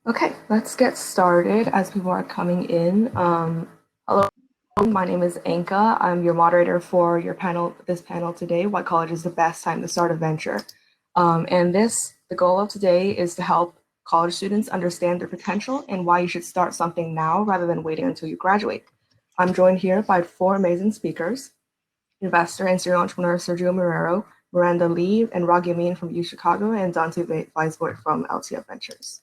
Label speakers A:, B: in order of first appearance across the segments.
A: Okay, let's get started as people are coming in. Hello, my name is Anka. I'm your moderator for this panel today, Why College is the Best Time to Start a Venture. The goal of today is to help college students understand their potential and why you should start something now rather than waiting until you graduate. I'm joined here by four amazing speakers: investor and serial entrepreneur Sergio Marrero, Miranda Lee, and Ragy Amin from U Chicago, and Dante Vaisbort from LTF Ventures.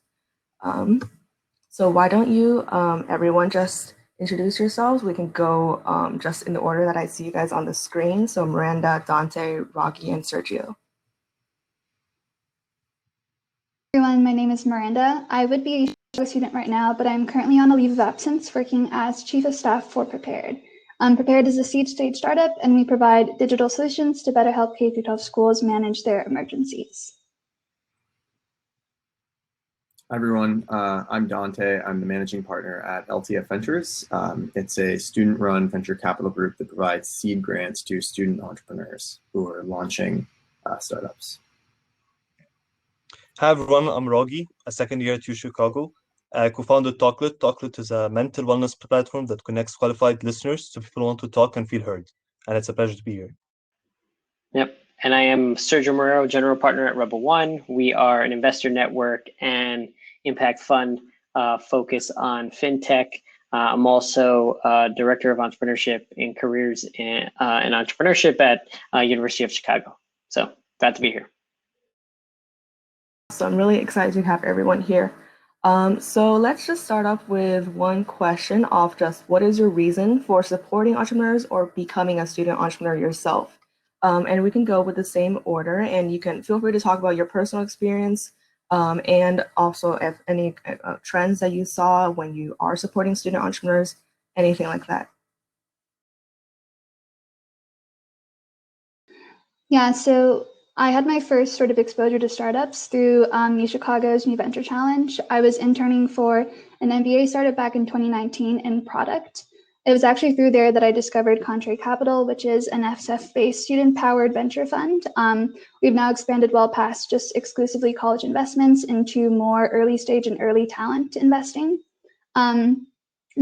A: So why don't you, everyone, just introduce yourselves? We can go just in the order that I see you guys on the screen. So Miranda, Dante, Ragy, and Sergio.
B: Everyone, my name is Miranda. I would be a Chicago student right now, but I'm currently on a leave of absence working as Chief of Staff for Prepared. Prepared is a seed stage startup, and we provide digital solutions to better help K-12 schools manage their emergencies.
C: Hi, everyone. I'm Dante. I'm the managing partner at LTF Ventures. It's a student-run venture capital group that provides seed grants to student entrepreneurs who are launching startups.
D: Hi, everyone. I'm Ragy, a second year at U Chicago. I co-founded Talklet. Talklet is a mental wellness platform that connects qualified listeners to people who want to talk and feel heard. And it's a pleasure to be here.
E: Yep. And I am Sergio Marrero, general partner at Rebel One. We are an investor network and impact fund focused on fintech. I'm also director of entrepreneurship and careers in entrepreneurship at University of Chicago. So glad to be here.
A: So I'm really excited to have everyone here. So let's just start off with one question of just what is your reason for supporting entrepreneurs or becoming a student entrepreneur yourself? And we can go with the same order, and you can feel free to talk about your personal experience and also if any trends that you saw when you are supporting student entrepreneurs, anything like that.
B: Yeah, so I had my first sort of exposure to startups through U Chicago's New Venture Challenge. I was interning for an MBA startup back in 2019 in product. It was actually through there that I discovered Contrary Capital, which is an SF-based student-powered venture fund. We've now expanded well past just exclusively college investments into more early stage and early talent investing. And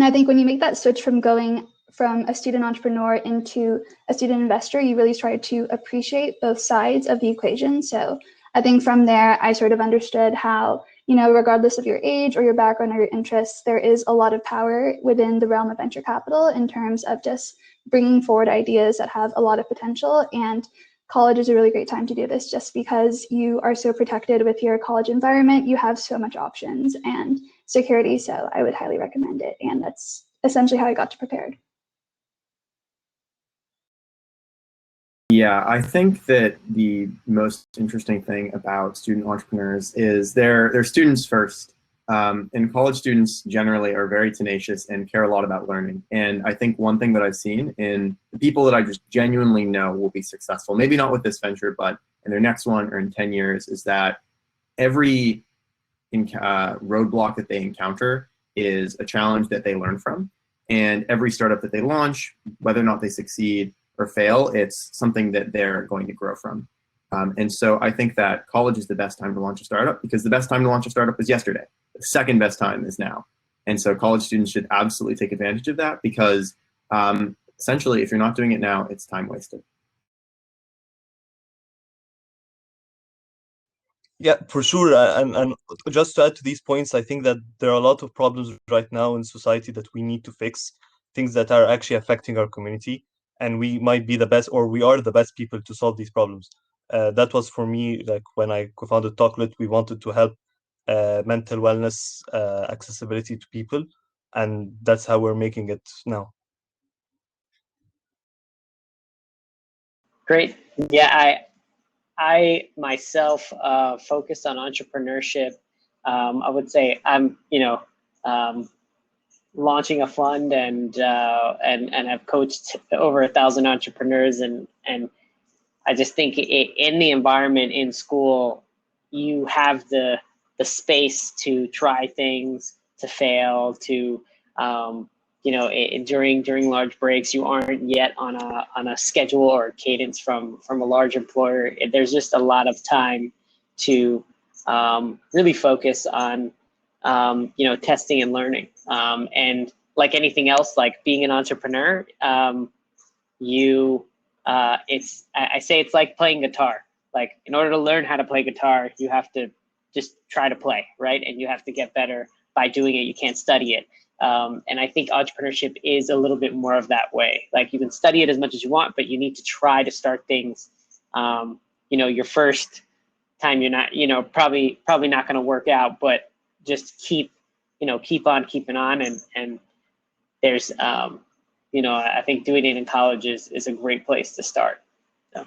B: I think when you make that switch from going from a student entrepreneur into a student investor, you really try to appreciate both sides of the equation. So I think from there, I sort of understood how, regardless of your age or your background or your interests, there is a lot of power within the realm of venture capital in terms of just bringing forward ideas that have a lot of potential. And college is a really great time to do this just because you are so protected with your college environment. You have so much options and security. So I would highly recommend it. And that's essentially how I got to Prepared.
C: Yeah, I think that the most interesting thing about student entrepreneurs is they're students first. And college students generally are very tenacious and care a lot about learning. And I think one thing that I've seen in the people that I just genuinely know will be successful, maybe not with this venture, but in their next one or in 10 years, is that every roadblock that they encounter is a challenge that they learn from. And every startup that they launch, whether or not they succeed or fail, it's something that they're going to grow from. And so I think that college is the best time to launch a startup because the best time to launch a startup is yesterday. The second best time is now. And so college students should absolutely take advantage of that because essentially, if you're not doing it now, it's time wasted.
D: Yeah, for sure. And just to add to these points, I think that there are a lot of problems right now in society that we need to fix, things that are actually affecting our community. And we might be the best, or we are the best people to solve these problems. That was for me, like when I co-founded Talklet, we wanted to help mental wellness accessibility to people. And that's how we're making it now.
E: Great. Yeah, I myself focused on entrepreneurship. I would say I'm, launching a fund and have coached over 1,000 entrepreneurs, and I just think in the environment in school, you have the space to try things, to fail, to during large breaks, you aren't yet on a schedule or a cadence from a large employer. There's just a lot of time to really focus on testing and learning. And like anything else, like being an entrepreneur, I say it's like playing guitar. Like in order to learn how to play guitar, you have to just try to play, right? And you have to get better by doing it. You can't study it. And I think entrepreneurship is a little bit more of that way. Like you can study it as much as you want, but you need to try to start things. Your first time, you're not, probably not going to work out, but just keep on keeping on. And there's, I think doing it in college is a great place to start. So.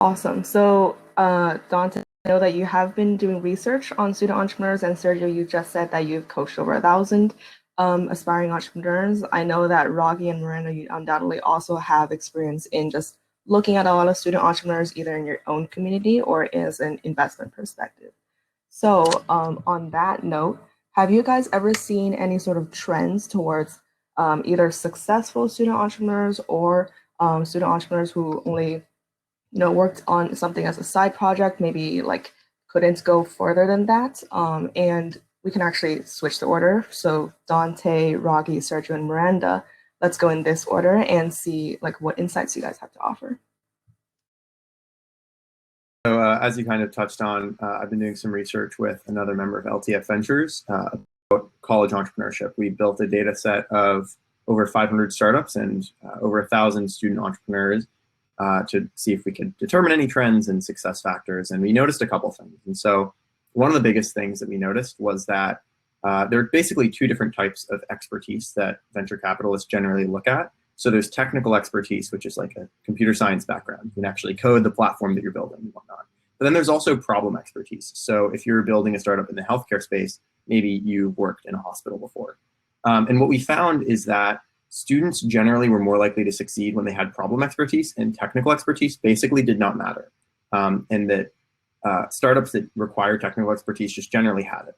A: Awesome. So, Dante, I know that you have been doing research on student entrepreneurs, and Sergio, you just said that you've coached over 1,000 aspiring entrepreneurs. I know that Ragy and Miranda, you undoubtedly also have experience in just looking at a lot of student entrepreneurs, either in your own community or as an investment perspective. So, on that note, have you guys ever seen any sort of trends towards either successful student entrepreneurs or student entrepreneurs who only worked on something as a side project, maybe like couldn't go further than that? And we can actually switch the order. So Dante, Ragy, Sergio, and Miranda, let's go in this order and see like what insights you guys have to offer.
C: So as you kind of touched on, I've been doing some research with another member of LTF Ventures about college entrepreneurship. We built a data set of over 500 startups and over 1,000 student entrepreneurs to see if we could determine any trends and success factors. And we noticed a couple things. And so one of the biggest things that we noticed was that there are basically two different types of expertise that venture capitalists generally look at. So there's technical expertise, which is like a computer science background. You can actually code the platform that you're building and whatnot. But then there's also problem expertise. So if you're building a startup in the healthcare space, maybe you've worked in a hospital before. And what we found is that students generally were more likely to succeed when they had problem expertise, and technical expertise basically did not matter. And that startups that require technical expertise just generally had it.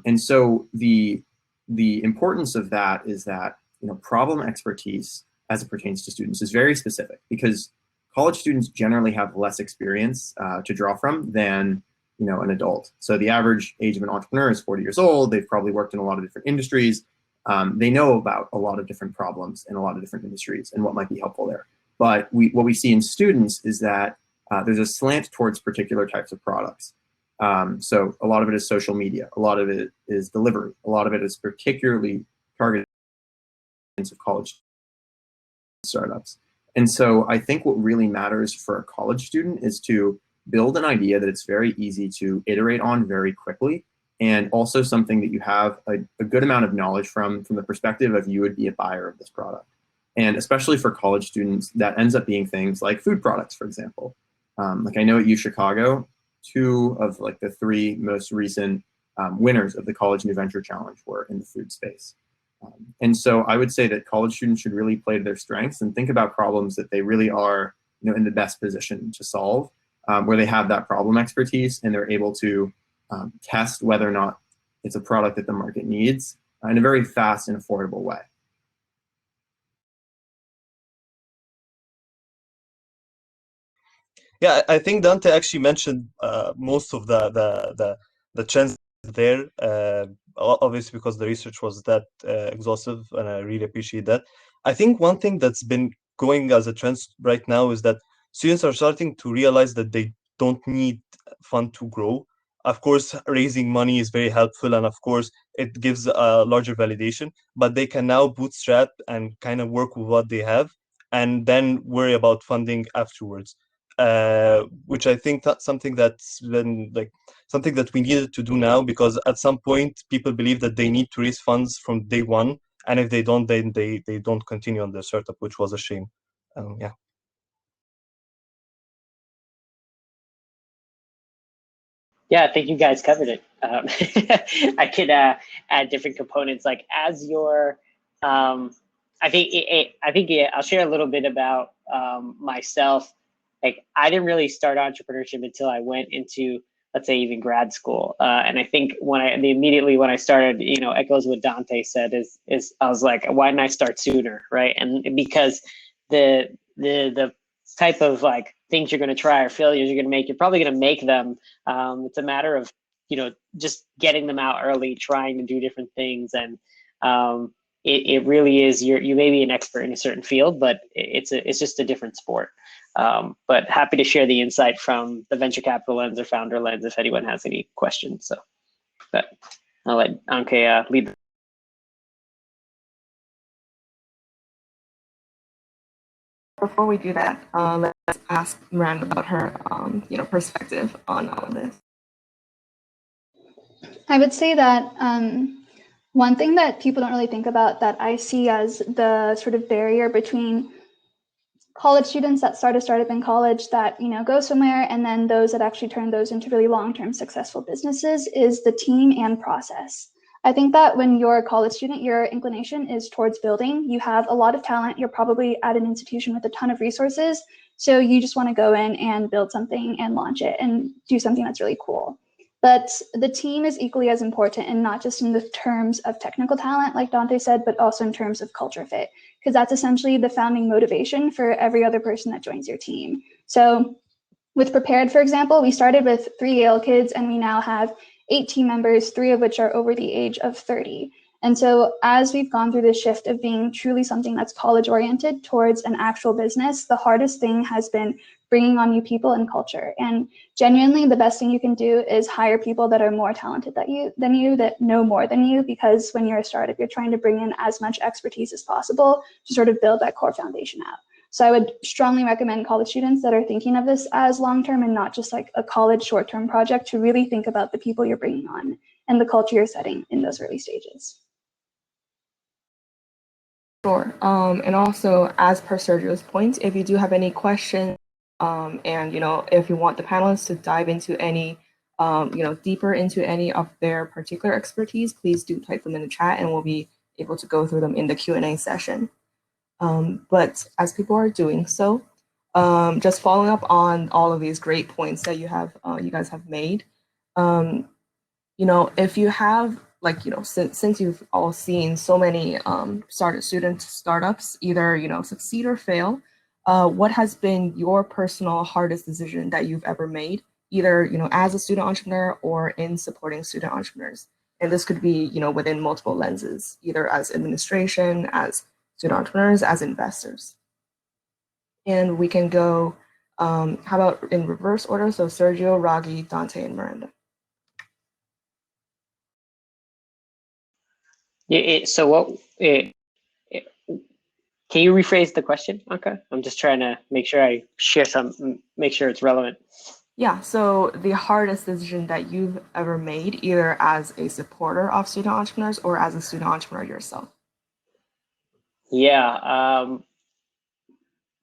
C: And so the importance of that is that problem expertise as it pertains to students is very specific, because college students generally have less experience to draw from than an adult. So the average age of an entrepreneur is 40 years old. They've probably worked in a lot of different industries. They know about a lot of different problems in a lot of different industries and what might be helpful there. But what we see in students is that there's a slant towards particular types of products. So a lot of it is social media. A lot of it is delivery. A lot of it is particularly targeted of college startups. And so I think what really matters for a college student is to build an idea that it's very easy to iterate on very quickly, and also something that you have a good amount of knowledge from the perspective of you would be a buyer of this product. And especially for college students, that ends up being things like food products, for example. Like I know at UChicago, 2 of like the 3 most recent winners of the College New Venture Challenge were in the food space. And so I would say that college students should really play to their strengths and think about problems that they really are in the best position to solve, where they have that problem expertise and they're able to test whether or not it's a product that the market needs in a very fast and affordable way.
D: Yeah, I think Dante actually mentioned most of the trends there. Obviously, because the research was that exhaustive, and I really appreciate that. I think one thing that's been going as a trend right now is that students are starting to realize that they don't need fund to grow. Of course, raising money is very helpful, and of course, it gives a larger validation, but they can now bootstrap and kind of work with what they have and then worry about funding afterwards. Which I think that's something that's been like something that we needed to do now, because at some point people believe that they need to raise funds from day one, and if they don't, then they don't continue on their startup, which was a shame. Yeah.
E: Yeah, I think you guys covered it. I could add different components, like as your, I think I'll share a little bit about myself. Like I didn't really start entrepreneurship until I went into, let's say, even grad school. And I think immediately when I started, echoes what Dante said is I was like, why didn't I start sooner, right? And because the type of like things you're going to try or failures you're going to make, you're probably going to make them. It's a matter of just getting them out early, trying to do different things. And it really is, you may be an expert in a certain field, but it's just a different sport. But happy to share the insight from the venture capital lens or founder lens if anyone has any questions. So, but I'll let Anke lead.
A: Before we do that, let's ask Miranda about her, perspective on all of this.
B: I would say that one thing that people don't really think about that I see as the sort of barrier between college students that start a startup in college that, go somewhere, and then those that actually turn those into really long-term successful businesses is the team and process. I think that when you're a college student, your inclination is towards building. You have a lot of talent. You're probably at an institution with a ton of resources. So you just want to go in and build something and launch it and do something that's really cool. But the team is equally as important, and not just in the terms of technical talent, like Dante said, but also in terms of culture fit, because that's essentially the founding motivation for every other person that joins your team. So with Prepared, for example, we started with 3 Yale kids, and we now have 8 team members, 3 of which are over the age of 30. And so as we've gone through this shift of being truly something that's college oriented towards an actual business, the hardest thing has been bringing on new people and culture. And genuinely, the best thing you can do is hire people that are more talented than you, that know more than you, because when you're a startup, you're trying to bring in as much expertise as possible to sort of build that core foundation out. So I would strongly recommend college students that are thinking of this as long-term and not just like a college short-term project to really think about the people you're bringing on and the culture you're setting in those early stages.
A: Sure. And also, as per Sergio's point, if you do have any questions, and if you want the panelists to dive into any, deeper into any of their particular expertise, please do type them in the chat, and we'll be able to go through them in the Q&A session. But as people are doing so, just following up on all of these great points that you guys have made, if you have, since you've all seen so many student startups either, succeed or fail, what has been your personal hardest decision that you've ever made, either, as a student entrepreneur or in supporting student entrepreneurs? And this could be, within multiple lenses, either as administration, as student entrepreneurs, as investors. And we can go, how about in reverse order? So Sergio, Ragy, Dante, and Miranda.
E: Can you rephrase the question, Anka? I'm just trying to make sure I share make sure it's relevant.
A: Yeah, so the hardest decision that you've ever made, either as a supporter of student entrepreneurs or as a student entrepreneur yourself.
E: Yeah,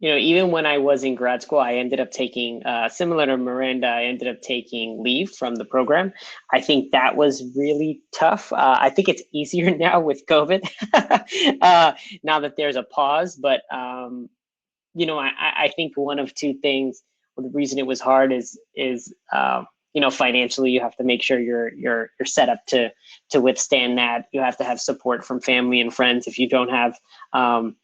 E: even when I was in grad school, I ended up taking, similar to Miranda, I ended up taking leave from the program. I think that was really tough. I think it's easier now with COVID, now that there's a pause. But, I think one of two things, the reason it was hard is financially, you have to make sure you're set up to withstand that. You have to have support from family and friends. If you don't have, an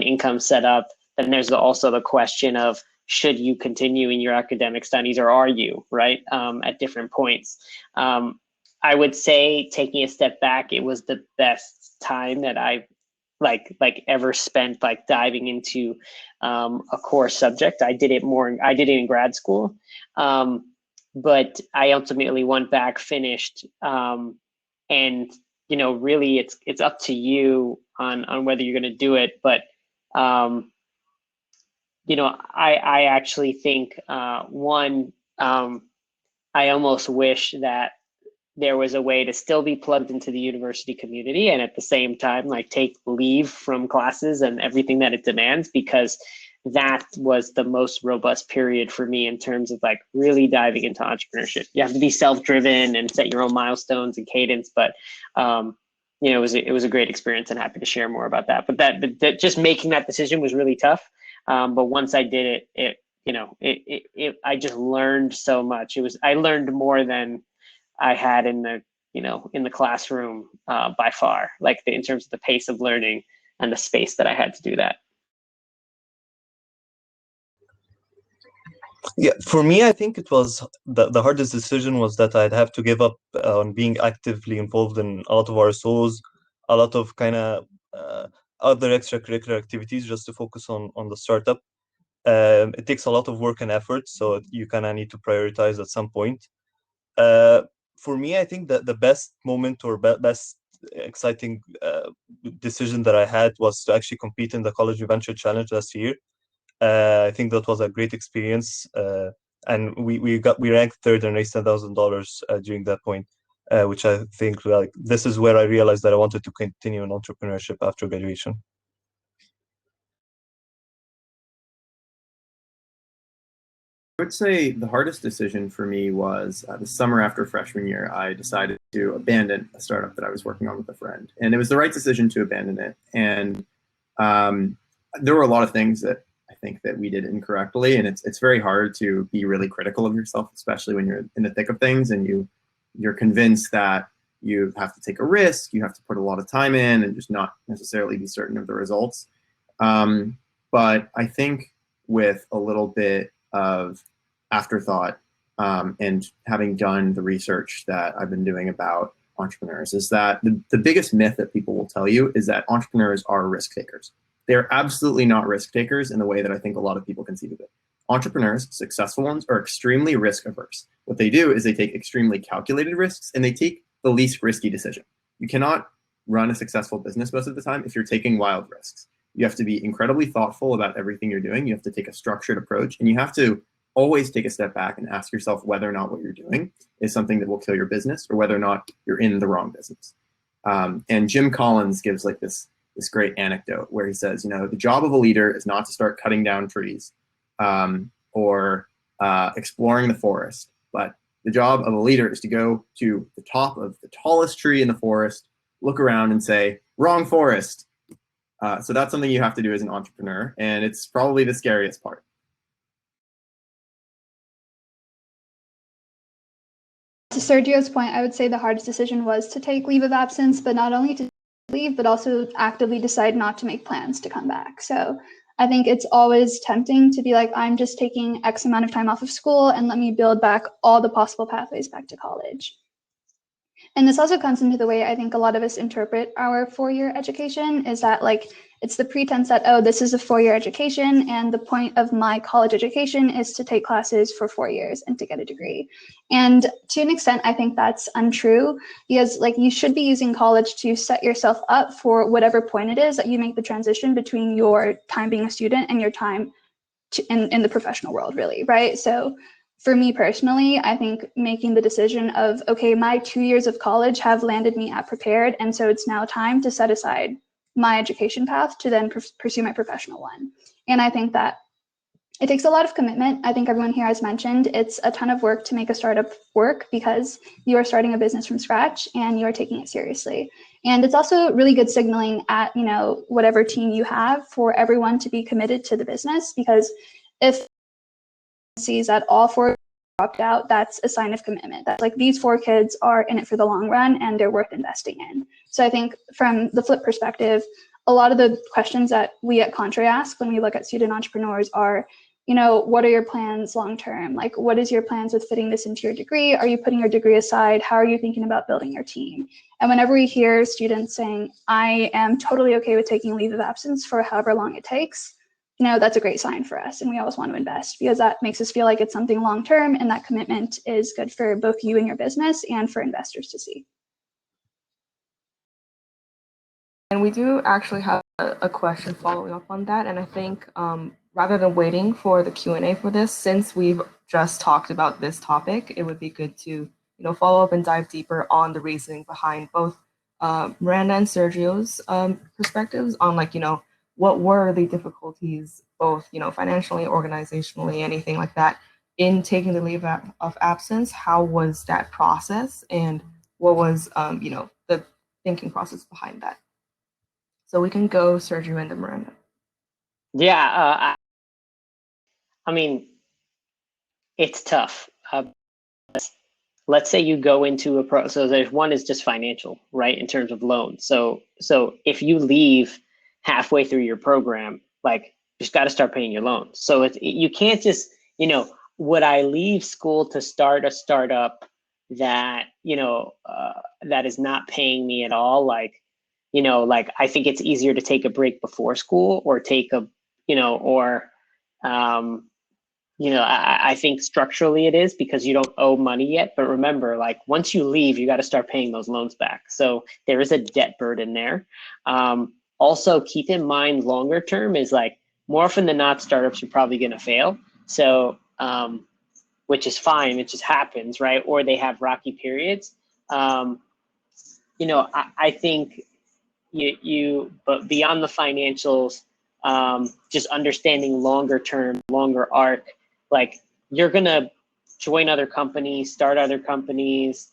E: income set up, then there's also the question of, should you continue in your academic studies, or are you, right, at different points? I would say, taking a step back, it was the best time that I've ever spent diving into a core subject. I did it in grad school, but I ultimately went back, finished, and really it's up to you on whether you're going to do it. But I actually think, I almost wish that there was a way to still be plugged into the university community and at the same time take leave from classes and everything that it demands, because that was the most robust period for me in terms of really diving into entrepreneurship. You have to be self-driven and set your own milestones and cadence, but it was a great experience, and happy to share more about that. But that just making that decision was really tough. But once I did it, I just learned so much. I learned more than I had in the classroom, by far, in terms of the pace of learning and the space that I had to do that.
D: Yeah, for me, I think it was the hardest decision was that I'd have to give up on being actively involved in a lot of RSOs, a lot of kind of other extracurricular activities just to focus on the startup. It takes a lot of work and effort, so you kind of need to prioritize at some point. Uh, for me, I think that the best moment or best exciting decision that I had was to actually compete in the College Venture Challenge last year. I think that was a great experience, and we ranked third and raised $10,000 during that point, which I think like this is where I realized that I wanted to continue in entrepreneurship after graduation.
C: I would say the hardest decision for me was the summer after freshman year. I decided to abandon a startup that I was working on with a friend, and it was the right decision to abandon it. And there were a lot of things that I think that we did incorrectly, and it's very hard to be really critical of yourself, especially when you're in the thick of things and you're convinced that you have to take a risk, you have to put a lot of time in, and just not necessarily be certain of the results. But I think with a little bit of afterthought and having done the research that I've been doing about entrepreneurs, is that the biggest myth that people will tell you is that entrepreneurs are risk takers. They're absolutely not risk takers in the way that I think a lot of people conceive of it. Entrepreneurs, successful ones, are extremely risk averse. What they do is they take extremely calculated risks and they take the least risky decision. You cannot run a successful business most of the time if you're taking wild risks. You have to be incredibly thoughtful about everything you're doing. You have to take a structured approach, and you have to always take a step back and ask yourself whether or not what you're doing is something that will kill your business or whether or not you're in the wrong business. And Jim Collins gives like this great anecdote where he says, you know, the job of a leader is not to start cutting down trees or exploring the forest, but the job of a leader is to go to the top of the tallest tree in the forest, look around and say, wrong forest. So that's something you have to do as an entrepreneur, and it's probably the scariest part.
B: To Sergio's point, I would say the hardest decision was to take leave of absence, but not only to leave, but also actively decide not to make plans to come back. So I think it's always tempting to be like, I'm just taking X amount of time off of school and let me build back all the possible pathways back to college. And this also comes into the way I think a lot of us interpret our four-year education, is that like it's the pretense that, oh, this is a four-year education and the point of my college education is to take classes for 4 years and to get a degree. And to an extent, I think that's untrue, because like you should be using college to set yourself up for whatever point it is that you make the transition between your time being a student and your time in the professional world, really, right? So for me personally, I think making the decision of, okay, my 2 years of college have landed me at prepared, and so it's now time to set aside my education path to then pursue my professional one. And I think that it takes a lot of commitment. I think everyone here has mentioned it's a ton of work to make a startup work because you are starting a business from scratch and you are taking it seriously. And it's also really good signaling at, you know, whatever team you have for everyone to be committed to the business, because if sees that all four dropped out, that's a sign of commitment. That's like these 4 kids are in it for the long run and they're worth investing in. So I think from the flip perspective, a lot of the questions that we at Contra ask when we look at student entrepreneurs are, you know, what are your plans long term? Like, what is your plans with fitting this into your degree? Are you putting your degree aside? How are you thinking about building your team? And whenever we hear students saying, I am totally okay with taking leave of absence for however long it takes, you know, that's a great sign for us, and we always want to invest because that makes us feel like it's something long term, and that commitment is good for both you and your business and for investors to see.
A: And we do actually have a question following up on that, and I think rather than waiting for the Q&A for this, since we've just talked about this topic, it would be good to follow up and dive deeper on the reasoning behind both Miranda and Sergio's perspectives on what were the difficulties, both financially, organizationally, anything like that, in taking the leave of absence. How was that process, and what was the thinking process behind that? So we can go Sergio and then Miranda.
E: Yeah, I mean, it's tough. Let's say you go into so there's one is just financial, right? In terms of loans. So if you leave halfway through your program, like you just got to start paying your loans. So you can't just, would I leave school to start a startup that, that is not paying me at all? Like, I think it's easier to take a break before school, or take a, I think structurally it is, because you don't owe money yet. But remember, like, once you leave, you got to start paying those loans back. So there is a debt burden there. Also, keep in mind, longer term is like, more often than not, startups are probably going to fail. So, which is fine. It just happens, right? Or they have rocky periods. I think but beyond the financials, just understanding longer term, longer arc, like, you're gonna join other companies, start other companies.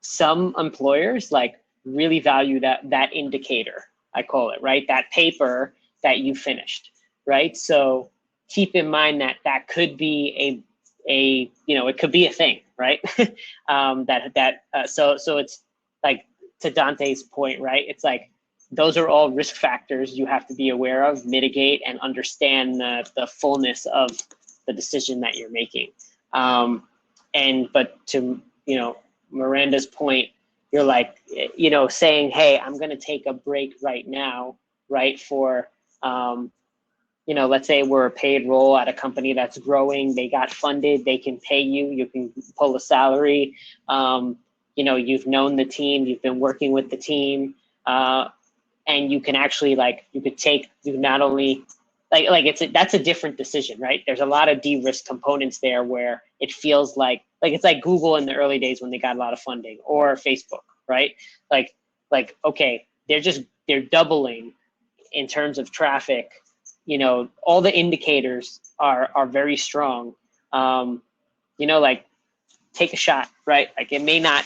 E: Some employers like really value that indicator, I call it, right? That paper that you finished, right? So keep in mind that could be it could be a thing, right? So it's like, to Dante's point, right? It's like, those are all risk factors you have to be aware of, mitigate, and understand the fullness of the decision that you're making. But to, Miranda's point, you're like, saying, hey, I'm going to take a break right now, right? For, let's say we're a paid role at a company that's growing, they got funded, they can pay you, you can pull a salary. You've known the team, you've been working with the team, and you can actually, like, you not only, that's a different decision, right? There's a lot of de-risk components there, where it feels like it's like Google in the early days when they got a lot of funding, or Facebook, right? Like, okay, they're doubling in terms of traffic. All the indicators are very strong. Like, take a shot, right? Like, it may not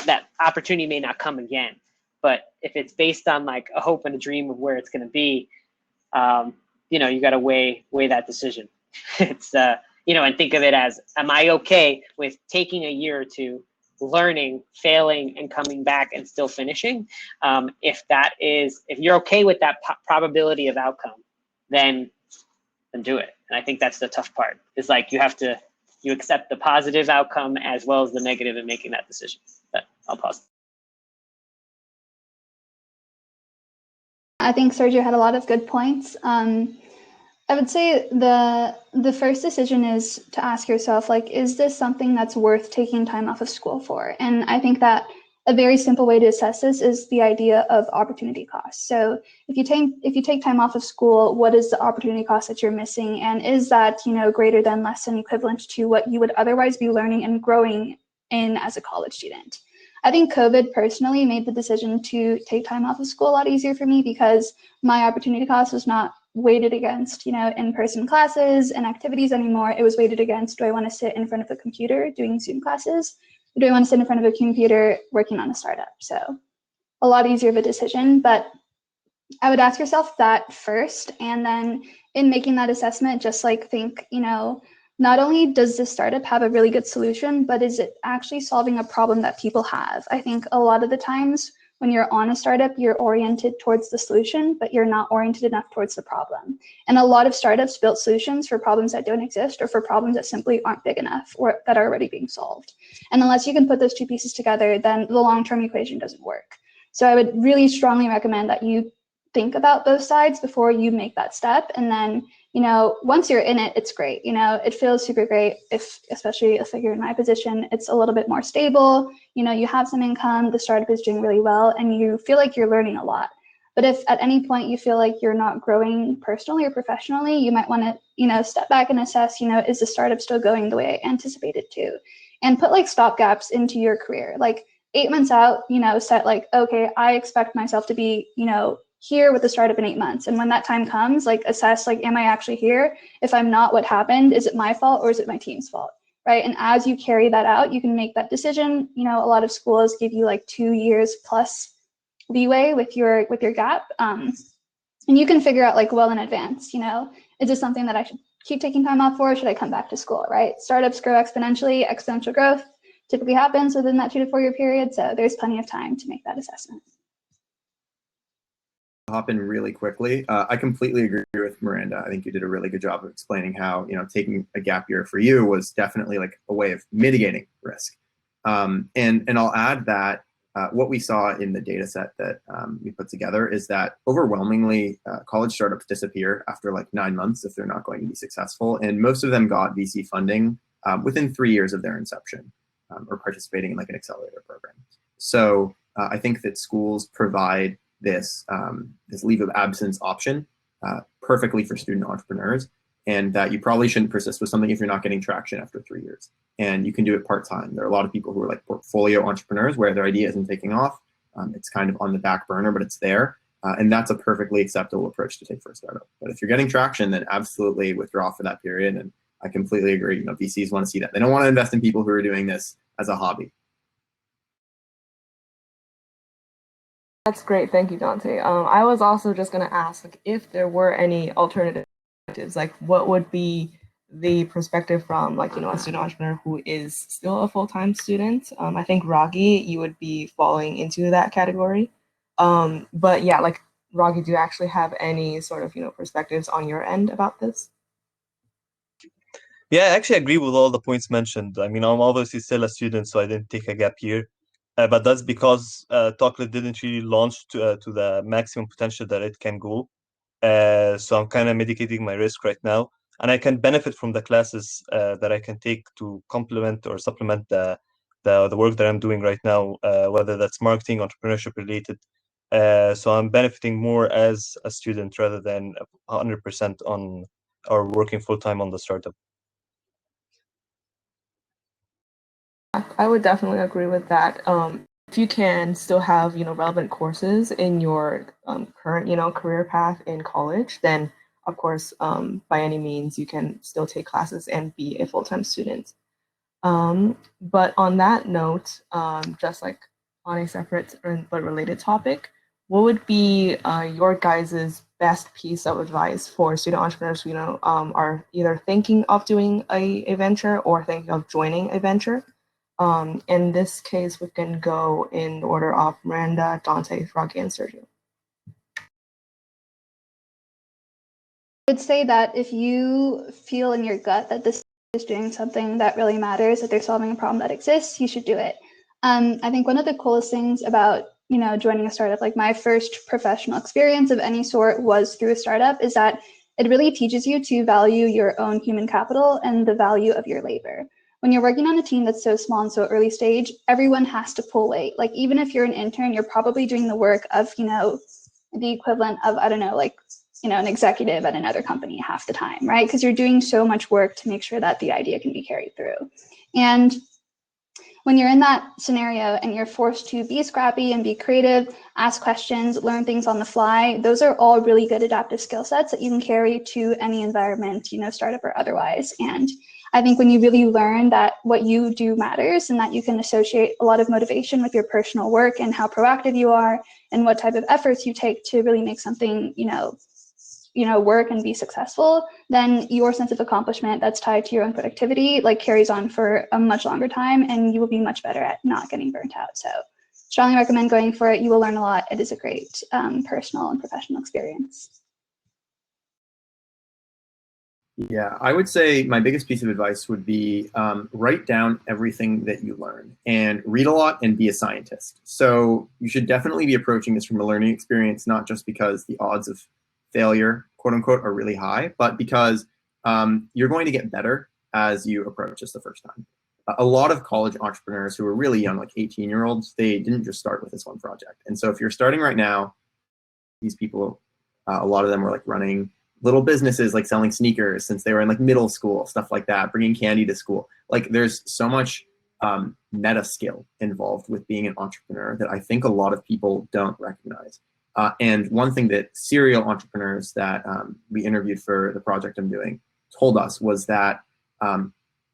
E: that opportunity may not come again, but if it's based on like a hope and a dream of where it's going to be, you got to weigh that decision. It's and think of it as, am I okay with taking a year or two, learning, failing, and coming back and still finishing? If you're okay with that probability of outcome, then do it. And I think that's the tough part. Is like, you accept the positive outcome as well as the negative in making that decision. But I'll pause.
B: I think Sergio had a lot of good points. I would say the first decision is to ask yourself, like, is this something that's worth taking time off of school for? And I think that a very simple way to assess this is the idea of opportunity cost. So if you take time off of school, what is the opportunity cost that you're missing? And is that, greater than, less than, equivalent to what you would otherwise be learning and growing in as a college student? I think COVID personally made the decision to take time off of school a lot easier for me, because my opportunity cost was not weighted against, in-person classes and activities anymore. It was weighted against, do I want to sit in front of a computer doing Zoom classes? Or do I want to sit in front of a computer working on a startup? So a lot easier of a decision, but I would ask yourself that first. And then in making that assessment, just like think, not only does this startup have a really good solution, but is it actually solving a problem that people have? I think a lot of the times when you're on a startup, you're oriented towards the solution, but you're not oriented enough towards the problem. And a lot of startups built solutions for problems that don't exist, or for problems that simply aren't big enough, or that are already being solved. And unless you can put those two pieces together, then the long-term equation doesn't work. So I would really strongly recommend that you think about both sides before you make that step. And then, once you're in it, it's great. It feels super great, especially if you're in my position, it's a little bit more stable. You have some income, the startup is doing really well, and you feel like you're learning a lot. But if at any point you feel like you're not growing personally or professionally, you might want to, step back and assess, is the startup still going the way I anticipated to? And put like stopgaps into your career. Like 8 months out, set like, okay, I expect myself to be, here with the startup in 8 months. And when that time comes, like assess, like, am I actually here? If I'm not, what happened? Is it my fault or is it my team's fault? Right. And as you carry that out, you can make that decision. A lot of schools give you like 2 years plus leeway with your gap. And you can figure out like well in advance, is this something that I should keep taking time off for? Or should I come back to school? Right. Startups grow exponentially. Exponential growth typically happens within that 2 to 4 year period. So there's plenty of time to make that assessment.
C: hop in really quickly. I completely agree with Miranda. I think you did a really good job of explaining how, you know, taking a gap year for you was definitely like a way of mitigating risk. And I'll add that what we saw in the data set that we put together is that overwhelmingly college startups disappear after like 9 months if they're not going to be successful. And most of them got VC funding within 3 years of their inception or participating in like an accelerator program. So I think that schools provide this leave of absence option perfectly for student entrepreneurs, and that you probably shouldn't persist with something if you're not getting traction after 3 years. And you can do it part-time. There are a lot of people who are like portfolio entrepreneurs where their idea isn't taking off. It's kind of on the back burner, but it's there. And that's a perfectly acceptable approach to take for a startup. But if you're getting traction, then absolutely withdraw for that period. And I completely agree. You know, VCs want to see that. They don't want to invest in people who are doing this as a hobby.
A: That's great. Thank you, Dante. I was also just going to ask, like, if there were any alternatives, like what would be the perspective from, like, you know, a student entrepreneur who is still a full-time student? I think Ragy, you would be falling into that category. But yeah, like, Ragy, do you actually have any sort of, you know, perspectives on your end about this?
D: Yeah, I actually agree with all the points mentioned. I mean, I'm obviously still a student, so I didn't take a gap year. But that's because Talklet didn't really launch to the maximum potential that it can go. So I'm kind of mitigating my risk right now. And I can benefit from the classes that I can take to complement or supplement the work that I'm doing right now, whether that's marketing, entrepreneurship related. So I'm benefiting more as a student rather than 100% on or working full time on the startup.
A: I would definitely agree with that. If you can still have, you know, relevant courses in your current, you know, career path in college, then of course, by any means, you can still take classes and be a full-time student. But on that note, just like on a separate but related topic, what would be your guys' best piece of advice for student entrepreneurs who, you know, are either thinking of doing a venture or thinking of joining a venture? In this case, we can go in the order of Miranda, Dante, Ragy, and Sergio.
B: I would say that if you feel in your gut that this is doing something that really matters, that they're solving a problem that exists, you should do it. I think one of the coolest things about, you know, joining a startup, like my first professional experience of any sort was through a startup, is that it really teaches you to value your own human capital and the value of your labor. When you're working on a team that's so small and so early stage, everyone has to pull weight. Like, even if you're an intern, you're probably doing the work of, you know, the equivalent of, I don't know, like, you know, an executive at another company half the time, right? Because you're doing so much work to make sure that the idea can be carried through. And when you're in that scenario and you're forced to be scrappy and be creative, ask questions, learn things on the fly, those are all really good adaptive skill sets that you can carry to any environment, you know, startup or otherwise. And I think when you really learn that what you do matters and that you can associate a lot of motivation with your personal work and how proactive you are and what type of efforts you take to really make something, you know, work and be successful, then your sense of accomplishment that's tied to your own productivity like carries on for a much longer time, and you will be much better at not getting burnt out. So strongly recommend going for it. You will learn a lot. It is a great personal and professional experience.
C: Yeah, I would say my biggest piece of advice would be write down everything that you learn and read a lot and be a scientist. So you should definitely be approaching this from a learning experience, not just because the odds of failure, quote unquote, are really high, but because you're going to get better as you approach this the first time. A lot of college entrepreneurs who are really young, like 18-year-olds, they didn't just start with this one project. And so if you're starting right now, these people, a lot of them were like running little businesses, like selling sneakers since they were in like middle school, stuff like that, bringing candy to school. Like, there's so much meta skill involved with being an entrepreneur that I think a lot of people don't recognize. And one thing that serial entrepreneurs that we interviewed for the project I'm doing told us was that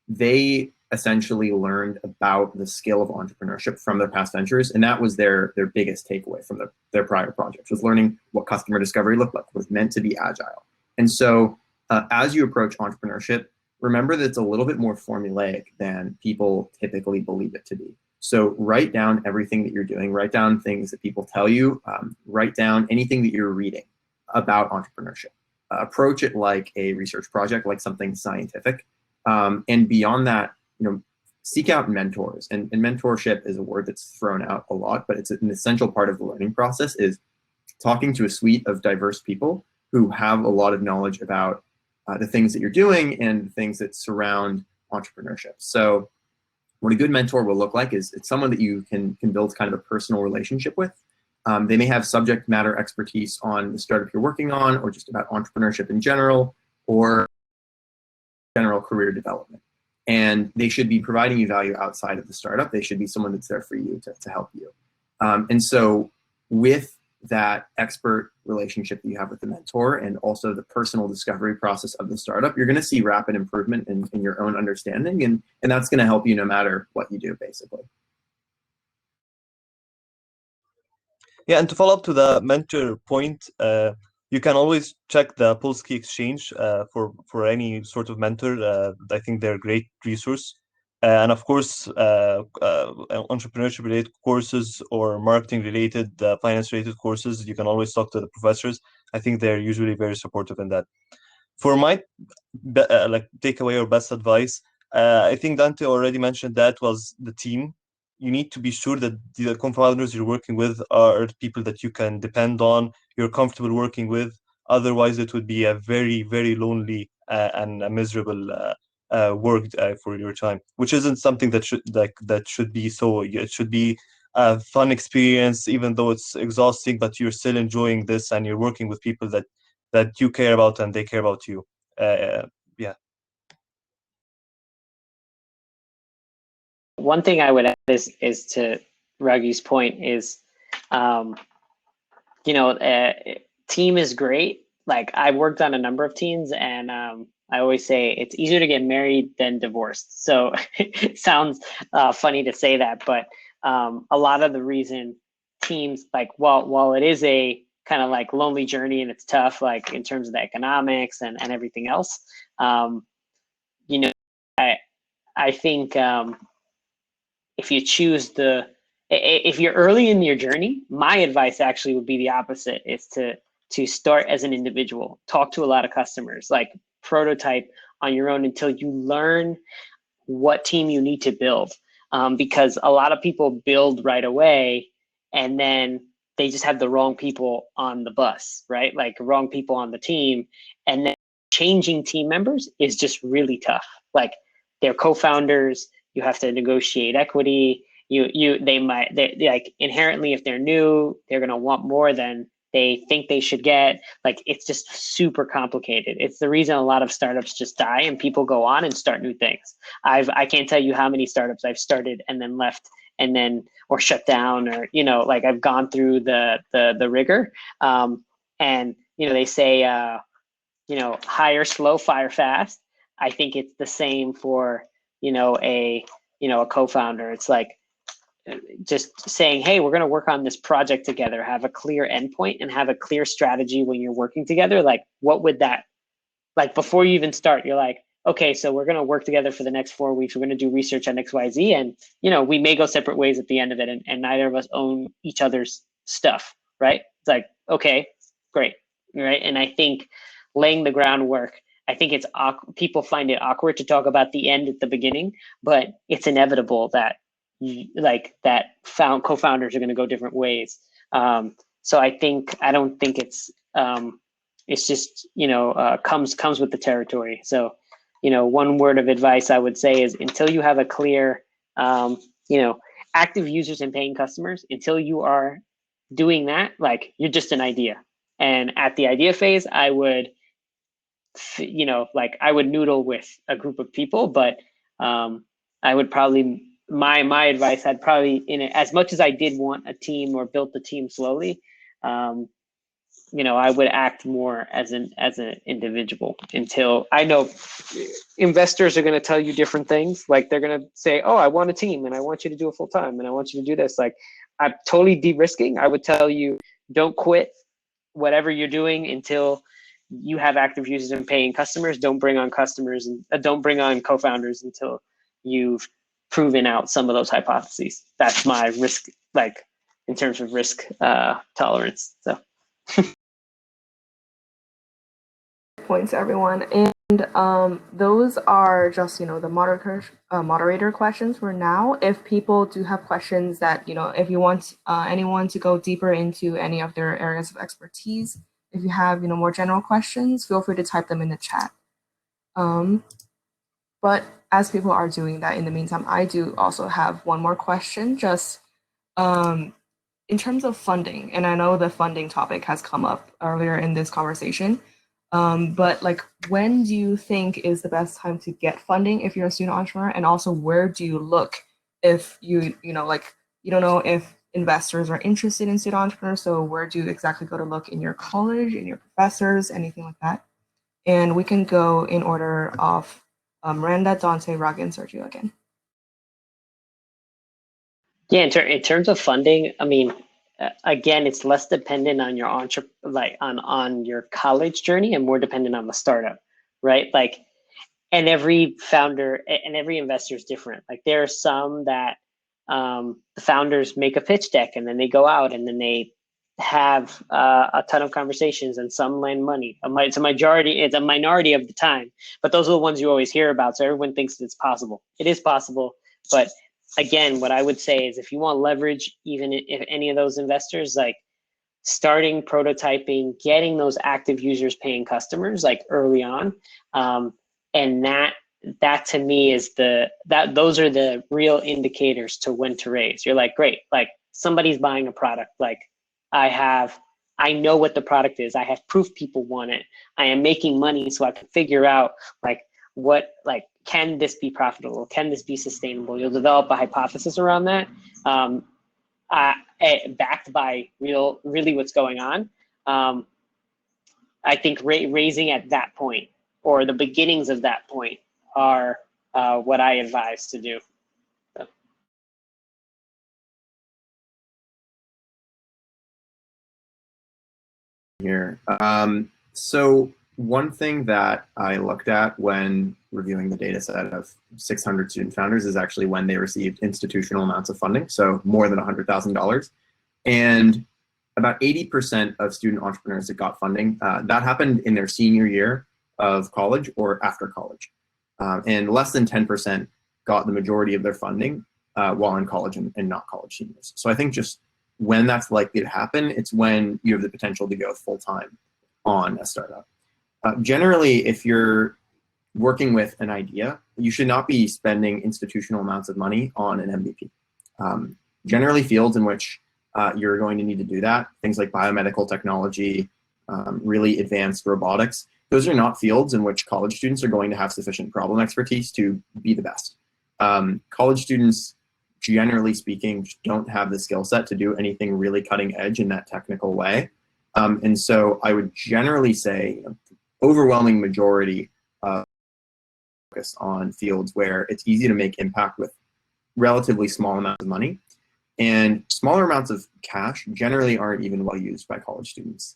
C: they essentially learned about the skill of entrepreneurship from their past ventures, and that was their biggest takeaway from their prior projects, was learning what customer discovery looked like, was meant to be agile. And so as you approach entrepreneurship, remember that it's a little bit more formulaic than people typically believe it to be. So write down everything that you're doing, write down things that people tell you, write down anything that you're reading about entrepreneurship. Approach it like a research project, like something scientific. And beyond that, seek out mentors. And mentorship is a word that's thrown out a lot, but it's an essential part of the learning process, is talking to a suite of diverse people who have a lot of knowledge about the things that you're doing and things that surround entrepreneurship. So what a good mentor will look like is it's someone that you can build kind of a personal relationship with. They may have subject matter expertise on the startup you're working on, or just about entrepreneurship in general, or general career development. And they should be providing you value outside of the startup. They should be someone that's there for you to help you. And so with that expert relationship that you have with the mentor, and also the personal discovery process of the startup, you're going to see rapid improvement in your own understanding, and that's going to help you no matter what you do, basically.
D: Yeah, and to follow up to the mentor point, you can always check the Polski Exchange for any sort of mentor. I think they're a great resource. And of course, entrepreneurship-related courses or marketing-related, finance-related courses, you can always talk to the professors. I think they're usually very supportive in that. For my takeaway or best advice, I think Dante already mentioned that was the team. You need to be sure that the co-founders you're working with are people that you can depend on, you're comfortable working with. Otherwise, it would be a very, very lonely and a miserable work for your time, which isn't something that should be so. It should be a fun experience, even though it's exhausting. But you're still enjoying this, and you're working with people that you care about and they care about you. Yeah.
E: One thing I would add is to Ragy's point is, team is great. Like, I've worked on a number of teams, and I always say it's easier to get married than divorced. So it sounds funny to say that, but a lot of the reason teams, like, while it is a kind of like lonely journey and it's tough, like in terms of the economics and everything else, I think if you choose if you're early in your journey, my advice actually would be the opposite, is to start as an individual, talk to a lot of customers, like prototype on your own until you learn what team you need to build. Because a lot of people build right away and then they just have the wrong people on the bus, right? Like wrong people on the team. And then changing team members is just really tough. Like, they're co-founders, you have to negotiate equity. They like inherently, if they're new, they're gonna want more than they think they should get. Like, it's just super complicated. It's the reason a lot of startups just die and people go on and start new things. I can't tell you how many startups I've started and then left and then, or shut down, or, like, I've gone through the rigor. And, they say, hire slow, fire fast. I think it's the same for, a co-founder. It's like, just saying, hey, we're going to work on this project together, have a clear endpoint and have a clear strategy when you're working together. Like, what would that, like, before you even start, you're like, okay, so we're going to work together for the next 4 weeks. We're going to do research on XYZ. And, we may go separate ways at the end of it, and neither of us own each other's stuff, right? It's like, okay, great, right? And I think laying the groundwork, I think it's people find it awkward to talk about the end at the beginning, but it's inevitable that co-founders are going to go different ways. So I don't think it's just, comes with the territory. So, one word of advice I would say is, until you have a clear, active users and paying customers, until you are doing that, like, you're just an idea. And at the idea phase, I would, I would noodle with a group of people, but I would probably, my advice, I'd probably, as much as I did want a team or built the team slowly, I would act more as an individual, until I know investors are going to tell you different things. Like, they're going to say, oh, I want a team and I want you to do it full time and I want you to do this. Like, I'm totally de-risking. I would tell you, don't quit whatever you're doing until you have active users and paying customers. Don't bring on customers, and don't bring on co-founders until you've proven out some of those hypotheses. That's my risk, like in terms of risk tolerance. So
A: points, everyone. And those are just, the moderator questions for now. If people do have questions that, if you want anyone to go deeper into any of their areas of expertise, if you have, more general questions, feel free to type them in the chat. But as people are doing that, in the meantime, I do also have one more question, just in terms of funding, and I know the funding topic has come up earlier in this conversation, but like, when do you think is the best time to get funding if you're a student entrepreneur? And also, where do you look if you don't know if investors are interested in student entrepreneurs? So where do you exactly go to look in your college, in your professors, anything like that? And we can go in order of Miranda, Dante, Ragy, and Sergio again.
E: Yeah, in terms of funding, I mean, again, it's less dependent on your on your college journey and more dependent on the startup, right? Like, and every founder and every investor is different. Like, there are some that the founders make a pitch deck and then they go out and then they have a ton of conversations and some land money. It's a minority of the time, but those are the ones you always hear about. So everyone thinks that it's possible. It is possible, but again, what I would say is if you want leverage, even if any of those investors, like starting prototyping, getting those active users, paying customers like early on, and that to me is those are the real indicators to when to raise. You're like, great, like somebody's buying a product, like I know what the product is. I have proof people want it. I am making money, so I can figure out can this be profitable? Can this be sustainable? You'll develop a hypothesis around that, backed by really what's going on. I think raising at that point or the beginnings of that point are what I advise to do.
C: Here. So one thing that I looked at when reviewing the data set of 600 student founders is actually when they received institutional amounts of funding, so more than $100,000. And about 80% of student entrepreneurs that got funding, that happened in their senior year of college or after college. And less than 10% got the majority of their funding while in college and not college seniors. So I think just when that's likely to happen, it's when you have the potential to go full-time on a startup. Generally, if you're working with an idea, you should not be spending institutional amounts of money on an MVP. Generally, fields in which you're going to need to do that, things like biomedical technology, really advanced robotics, those are not fields in which college students are going to have sufficient problem expertise to be the best. College students, generally speaking, don't have the skill set to do anything really cutting edge in that technical way. And so I would generally say overwhelming majority focus on fields where it's easy to make impact with relatively small amounts of money. And smaller amounts of cash generally aren't even well used by college students.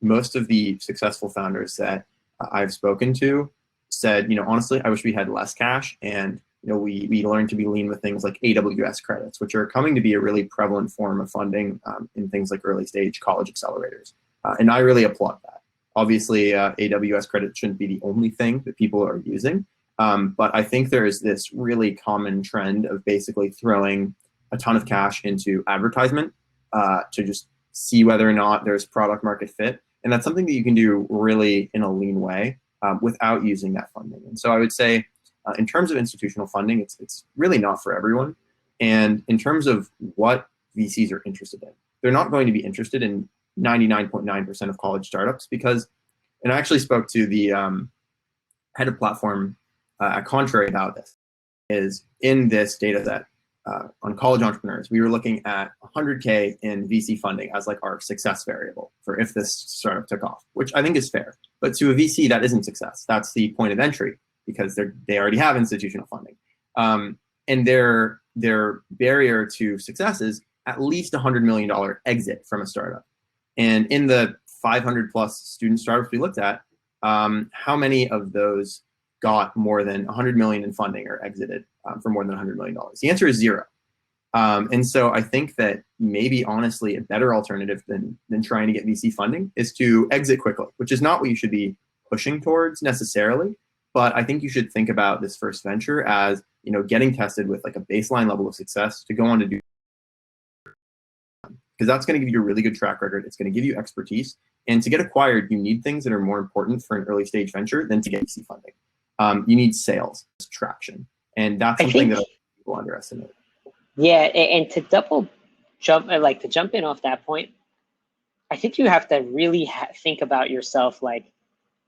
C: Most of the successful founders that I've spoken to said, honestly, I wish we had less cash, and we learned to be lean with things like AWS credits, which are coming to be a really prevalent form of funding in things like early stage college accelerators. And I really applaud that. Obviously, AWS credit shouldn't be the only thing that people are using, but I think there is this really common trend of basically throwing a ton of cash into advertisement to just see whether or not there's product market fit. And that's something that you can do really in a lean way without using that funding. And so I would say in terms of institutional funding, it's really not for everyone. And in terms of what VCs are interested in, they're not going to be interested in 99.9% of college startups because, and I actually spoke to the head of platform at Contrary about this, is in this data set on college entrepreneurs, we were looking at 100K in VC funding as like our success variable for if this startup took off, which I think is fair. But to a VC, that isn't success. That's the point of entry because they already have institutional funding. And their barrier to success is at least $100 million exit from a startup. And in the 500 plus student startups we looked at, how many of those got more than 100 million in funding or exited for more than $100 million? The answer is zero. And so I think that maybe honestly a better alternative than trying to get VC funding is to exit quickly, which is not what you should be pushing towards necessarily. But I think you should think about this first venture as, you know, getting tested with like a baseline level of success to go on to do, because that's going to give you a really good track record. It's going to give you expertise. And to get acquired, you need things that are more important for an early stage venture than to get VC funding. You need sales, traction. And that's something that people underestimate.
E: Yeah, and to to jump in off that point, I think you have to really think about yourself, like,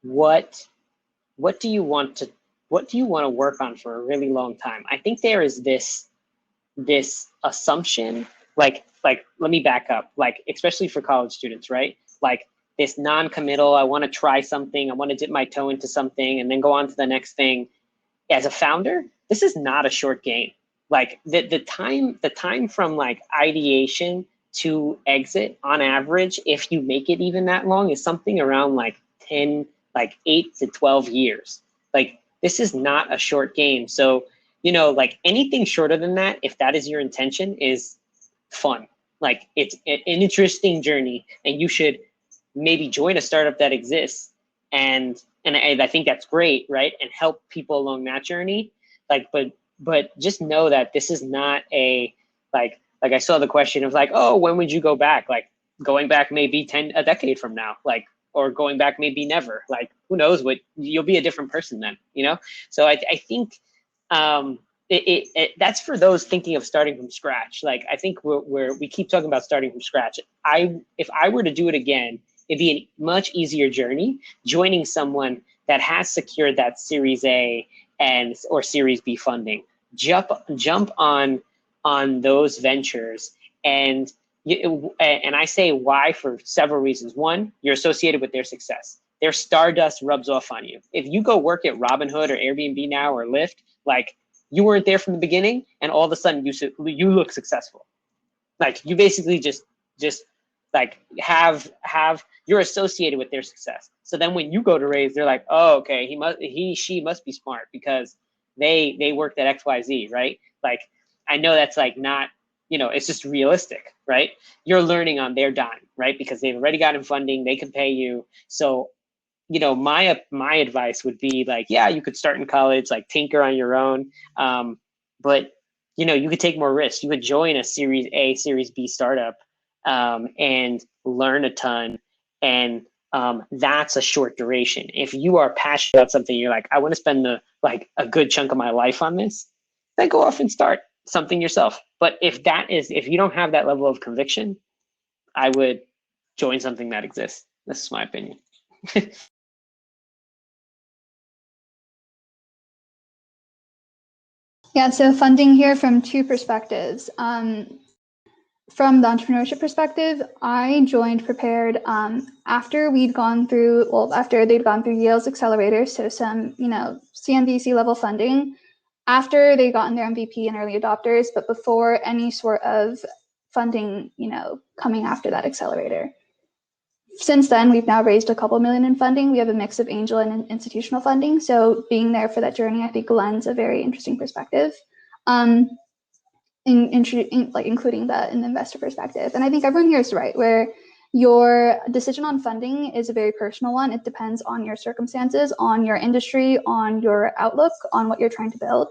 E: what do you want to work on for a really long time? I think there is this assumption, like let me back up, like especially for college students, right? Like this non-committal, I want to try something, I want to dip my toe into something and then go on to the next thing. As a founder, this is not a short game. Like the time from like ideation to exit on average, if you make it even that long, is something around like 8 to 12 years. Like this is not a short game. So, you know, like anything shorter than that, if that is your intention, is fun. Like it's an interesting journey, and you should maybe join a startup that exists and I think that's great, right? And help people along that journey. Like, but just know that this is not a, like I saw the question of like, oh, when would you go back? Like going back maybe a decade from now, like, or going back maybe never. Like who knows what, you'll be a different person then, you know? So I think that's for those thinking of starting from scratch. Like I think we keep talking about starting from scratch. If I were to do it again, it'd be a much easier journey joining someone that has secured that Series A or Series B funding. Jump on those ventures, and I say why for several reasons. One, you're associated with their success. Their stardust rubs off on you. If you go work at Robinhood or Airbnb now or Lyft, like you weren't there from the beginning, and all of a sudden you look successfshe like you basically just like you're associated with their success. So then when you go to raise, they're like, oh, okay, she must be smart because they worked at XYZ, right? Like I know that's like not, you know, it's just realistic, right? You're learning on their dime, right? Because they've already gotten funding, they can pay you. So, you know, my advice would be like, yeah, you could start in college, like tinker on your own. But you know, you could take more risks. You could join a Series A, Series B startup and learn a ton. And that's a short duration. If you are passionate about something, you're like, I want to spend a good chunk of my life on this, then go off and start something yourself. But if you don't have that level of conviction, I would join something that exists. This is my opinion.
B: Yeah, so funding here from two perspectives. From the entrepreneurship perspective, I joined Prepared after they'd gone through Yale's accelerator, so some, you know, CNBC level funding, after they'd gotten their MVP and early adopters, but before any sort of funding, you know, coming after that accelerator. Since then, we've now raised a couple million in funding. We have a mix of angel and institutional funding. So being there for that journey, I think, lends a very interesting perspective, including the investor perspective. And I think everyone here is right, where your decision on funding is a very personal one. It depends on your circumstances, on your industry, on your outlook, on what you're trying to build.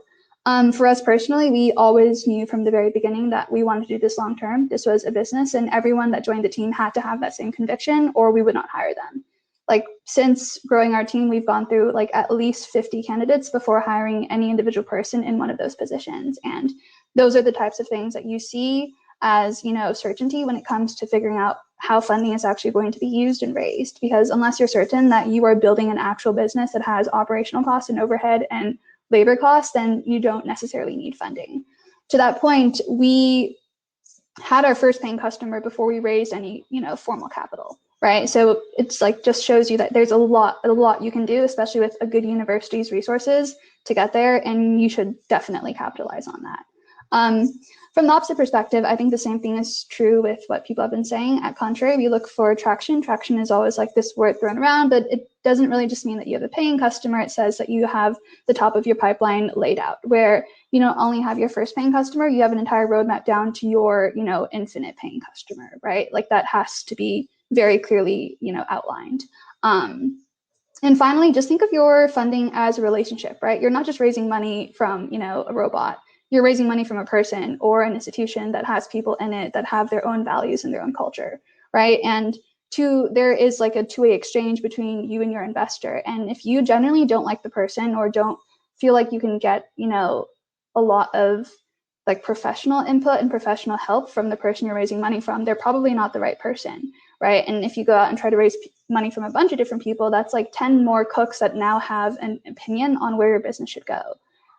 B: For us personally, we always knew from the very beginning that we wanted to do this long term. This was a business, and everyone that joined the team had to have that same conviction, or we would not hire them. Like since growing our team, we've gone through like at least 50 candidates before hiring any individual person in one of those positions. And those are the types of things that you see as, you know, certainty when it comes to figuring out how funding is actually going to be used and raised. Because unless you're certain that you are building an actual business that has operational costs and overhead and labor costs, then you don't necessarily need funding. To that point, we had our first paying customer before we raised any, you know, formal capital, right? So it's like just shows you that there's a lot you can do, especially with a good university's resources to get there, and you should definitely capitalize on that. From the opposite perspective, I think the same thing is true with what people have been saying. At contrary, we look for traction. Traction is always like this word thrown around, but it doesn't really just mean that you have a paying customer. It says that you have the top of your pipeline laid out, where you don't only have your first paying customer, you have an entire roadmap down to your, infinite paying customer, right? Like that has to be very clearly, outlined. And finally, just think of your funding as a relationship, right? You're not just raising money from, a robot. You're raising money from a person or an institution that has people in it that have their own values and their own culture, right? And there is like a two-way exchange between you and your investor. And if you generally don't like the person or don't feel like you can get, a lot of like professional input and professional help from the person you're raising money from, they're probably not the right person, right? And if you go out and try to raise money from a bunch of different people, that's like 10 more cooks that now have an opinion on where your business should go,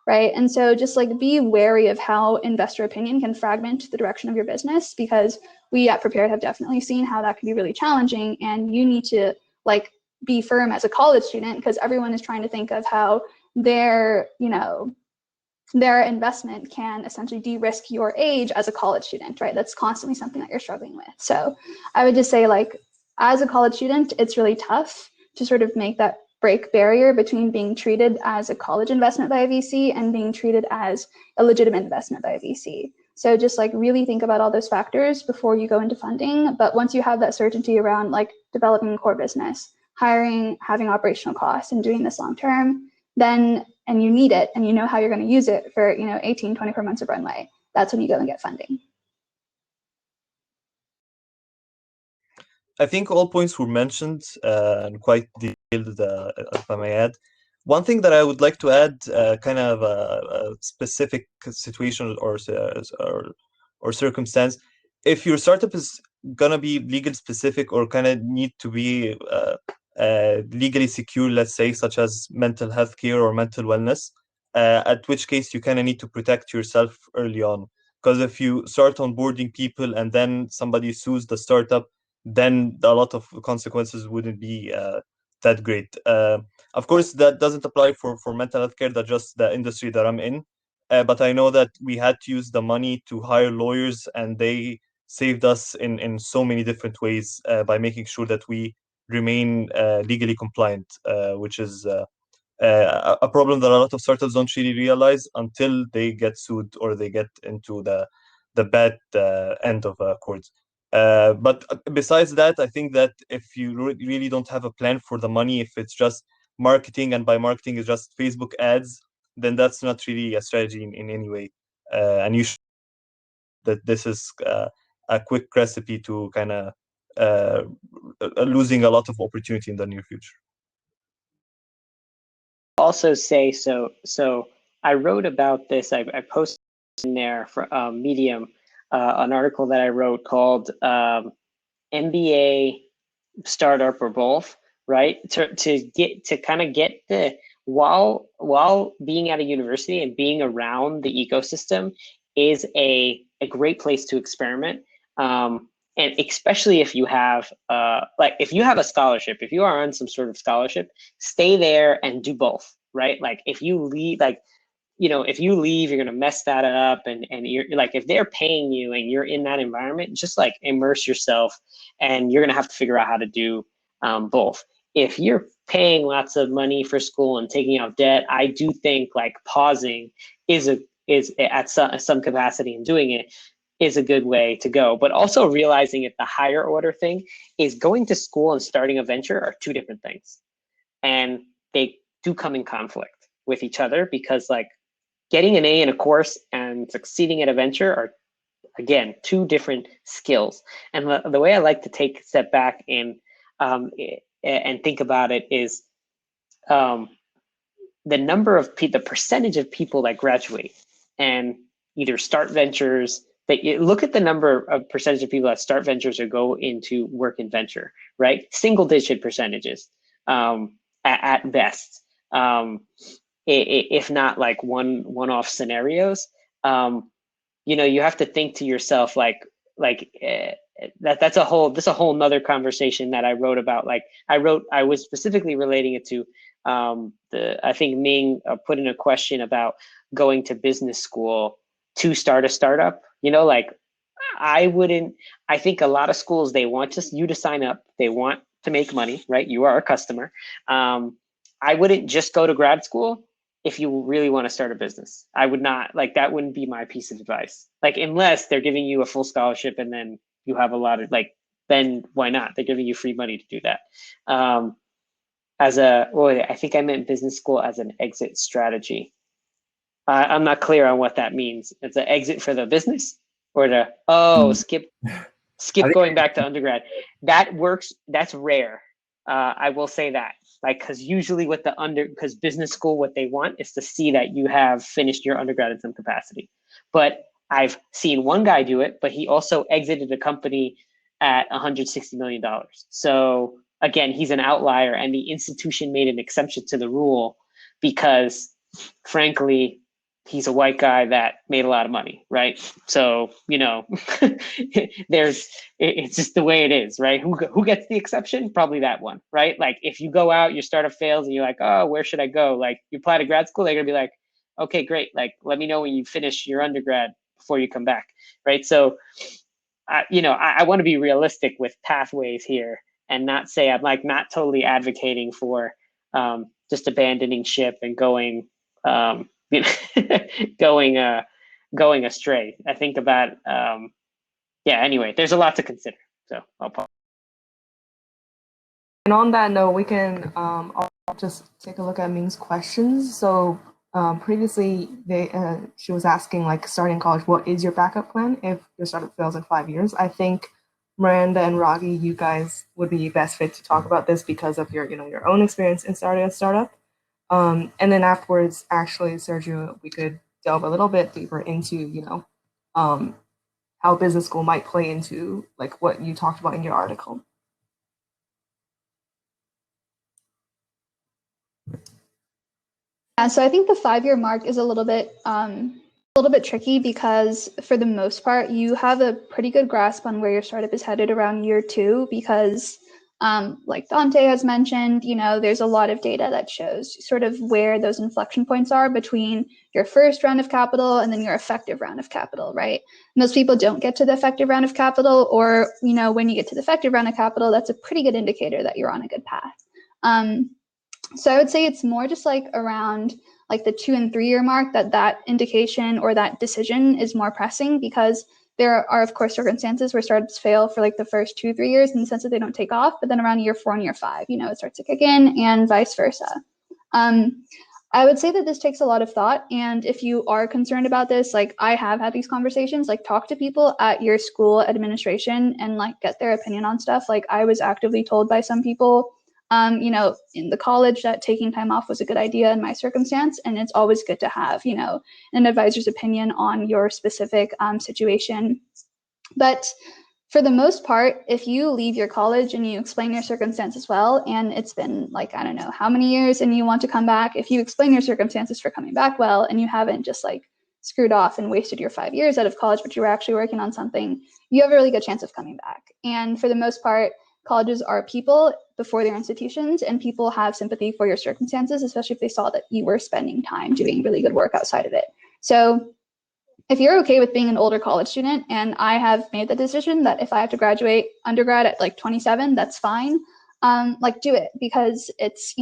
B: right? And so just like be wary of how investor opinion can fragment the direction of your business, because we at Prepared have definitely seen how that can be really challenging. And you need to like be firm as a college student, because everyone is trying to think of how their investment can essentially de-risk your age as a college student, right? That's constantly something that you're struggling with. So I would just say, like, as a college student, it's really tough to sort of make that break barrier between being treated as a college investment by a VC and being treated as a legitimate investment by a VC. So just like really think about all those factors before you go into funding. But once you have that certainty around like developing a core business, hiring, having operational costs, and doing this long term, then, and you need it, and you know how you're going to use it for 18, 24 months of runway, that's when you go and get funding.
D: I think all points were mentioned and quite detailed, if I may add. One thing that I would like to add, kind of a specific situation or circumstance, if your startup is gonna be legal specific or kind of need to be legally secure, let's say, such as mental health care or mental wellness, at which case you kind of need to protect yourself early on. Because if you start onboarding people and then somebody sues the startup, then a lot of consequences wouldn't be that great. Of course, that doesn't apply for mental health care, that's just the industry that I'm in. But I know that we had to use the money to hire lawyers, and they saved us in so many different ways by making sure that we remain legally compliant, which is a problem that a lot of startups don't really realize until they get sued or they get into the bad end of court. But besides that, I think that if you really don't have a plan for the money, if it's just marketing, and by marketing is just Facebook ads, then that's not really a strategy in any way. And you should that this is a quick recipe to kind of losing a lot of opportunity in the near future.
E: Also say so I wrote about this. I posted in there for Medium an article that I wrote called MBA startup or both, right? To kind of get the while being at a university and being around the ecosystem is a great place to experiment. And especially if you have like if you have a scholarship, if you are on some sort of scholarship, stay there and do both, right? Like if you leave, like if you leave, you're gonna mess that up, and you're like, if they're paying you and you're in that environment, just like immerse yourself, and you're gonna have to figure out how to do both. If you're paying lots of money for school and taking out debt, I do think like pausing is at some capacity in doing it is a good way to go. But also realizing that the higher order thing is going to school and starting a venture are two different things, and they do come in conflict with each other, because like getting an A in a course and succeeding at a venture are, again, two different skills. And the way I like to take a step back and think about it is the the percentage of people that graduate and either start ventures. Look at the number of percentage of people that start ventures or go into work in venture, right? Single digit percentages at best. If not like one-off scenarios. You have to think to yourself that's a whole nother conversation that I wrote about. Like I was specifically relating it to I think Ming put in a question about going to business school to start a startup. Like I think a lot of schools, they want you to sign up. They want to make money, right? You are a customer. I wouldn't just go to grad school if you really want to start a business. I would not, like, that wouldn't be my piece of advice. Like, unless they're giving you a full scholarship and then you have a lot of, like, then why not? They're giving you free money to do that. I think I meant business school as an exit strategy. I'm not clear on what that means. It's an exit for the business, or skip going back to undergrad. That works. That's rare. I will say that, like, because usually with because business school, what they want is to see that you have finished your undergrad in some capacity. But I've seen one guy do it, but he also exited a company at $160 million. So again, he's an outlier, and the institution made an exception to the rule because, frankly, he's a white guy that made a lot of money, right? So, it's just the way it is, right? Who gets the exception? Probably that one, right? Like, if you go out, your startup fails, and you're like, oh, where should I go? Like, you apply to grad school, they're gonna be like, okay, great. Like, let me know when you finish your undergrad before you come back, right? So, I want to be realistic with pathways here and not say I'm, like, not totally advocating for just abandoning ship and going going astray. I think about anyway, there's a lot to consider. So I'll pause.
A: And on that note, we can I'll just take a look at Ming's questions. So previously, she was asking, like, starting college, what is your backup plan if your startup fails in 5 years? I think Miranda and Ragy, you guys would be best fit to talk about this because of your own experience in starting a startup. And then afterwards, actually, Sergio, we could delve a little bit deeper into how business school might play into, like, what you talked about in your article.
B: Yeah, so I think the 5-year mark is a little bit tricky because, for the most part, you have a pretty good grasp on where your startup is headed around year 2 because, like Dante has mentioned, there's a lot of data that shows sort of where those inflection points are between your first round of capital and then your effective round of capital, right? Most people don't get to the effective round of capital, or, when you get to the effective round of capital, that's a pretty good indicator that you're on a good path. So I would say it's more just like around like the 2 and 3 year mark that indication or that decision is more pressing, because there are, of course, circumstances where startups fail for like the first 2-3 years in the sense that they don't take off, but then around year 4 and year 5, it starts to kick in, and vice versa. I would say that this takes a lot of thought, and if you are concerned about this, like, I have had these conversations, like, talk to people at your school administration and, like, get their opinion on stuff. Like, I was actively told by some people in the college that taking time off was a good idea in my circumstance. And it's always good to have, an advisor's opinion on your specific situation. But for the most part, if you leave your college and you explain your circumstances well, and it's been, like, I don't know how many years, and you want to come back, if you explain your circumstances for coming back well, and you haven't just, like, screwed off and wasted your 5 years out of college, but you were actually working on something, you have a really good chance of coming back. And for the most part, colleges are people before they're institutions, and people have sympathy for your circumstances, especially if they saw that you were spending time doing really good work outside of it. So if you're okay with being an older college student, and I have made the decision that if I have to graduate undergrad at like 27, that's fine. Like, do it, because it's,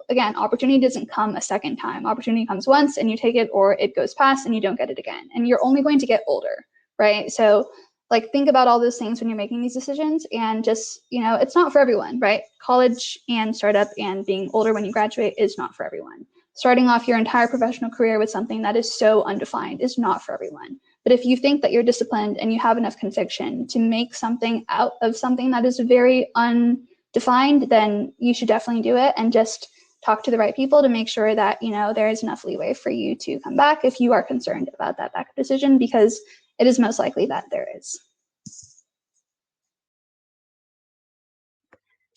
B: again, opportunity doesn't come a second time. Opportunity comes once and you take it, or it goes past and you don't get it again. And you're only going to get older, right? So, like, think about all those things when you're making these decisions, and just, it's not for everyone, right? College and startup and being older when you graduate is not for everyone. Starting off your entire professional career with something that is so undefined is not for everyone. But if you think that you're disciplined and you have enough conviction to make something out of something that is very undefined, then you should definitely do it, and just talk to the right people to make sure that, there is enough leeway for you to come back if you are concerned about that backup decision, because it is most likely that there is.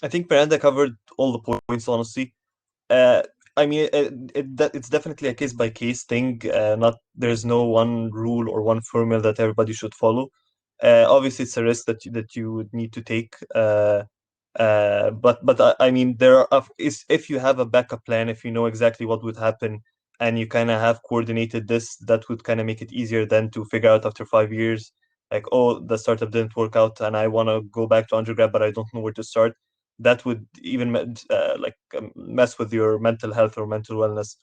D: I think Miranda covered all the points, honestly. I mean, it's definitely a case-by-case thing. There's no one rule or one formula that everybody should follow. Obviously, it's a risk that you would need to take. But I mean, if you have a backup plan, if you know exactly what would happen and you kind of have coordinated this, that would kind of make it easier then to figure out after 5 years, like, oh, the startup didn't work out and I want to go back to undergrad, but I don't know where to start. That would even mess with your mental health or mental wellness,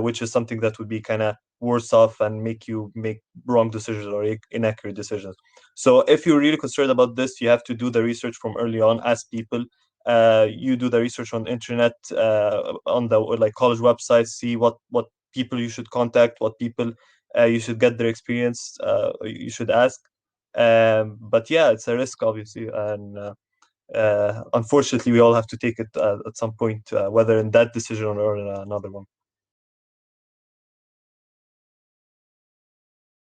D: which is something that would be kind of worse off and make you make wrong decisions or inaccurate decisions. So if you're really concerned about this, you have to do the research from early on. Ask people. You do the research on the internet, on the like college websites. See what people you should contact, what people you should get their experience. You should ask. But yeah, it's a risk, obviously, and unfortunately, we all have to take it at some point, whether in that decision or in another one.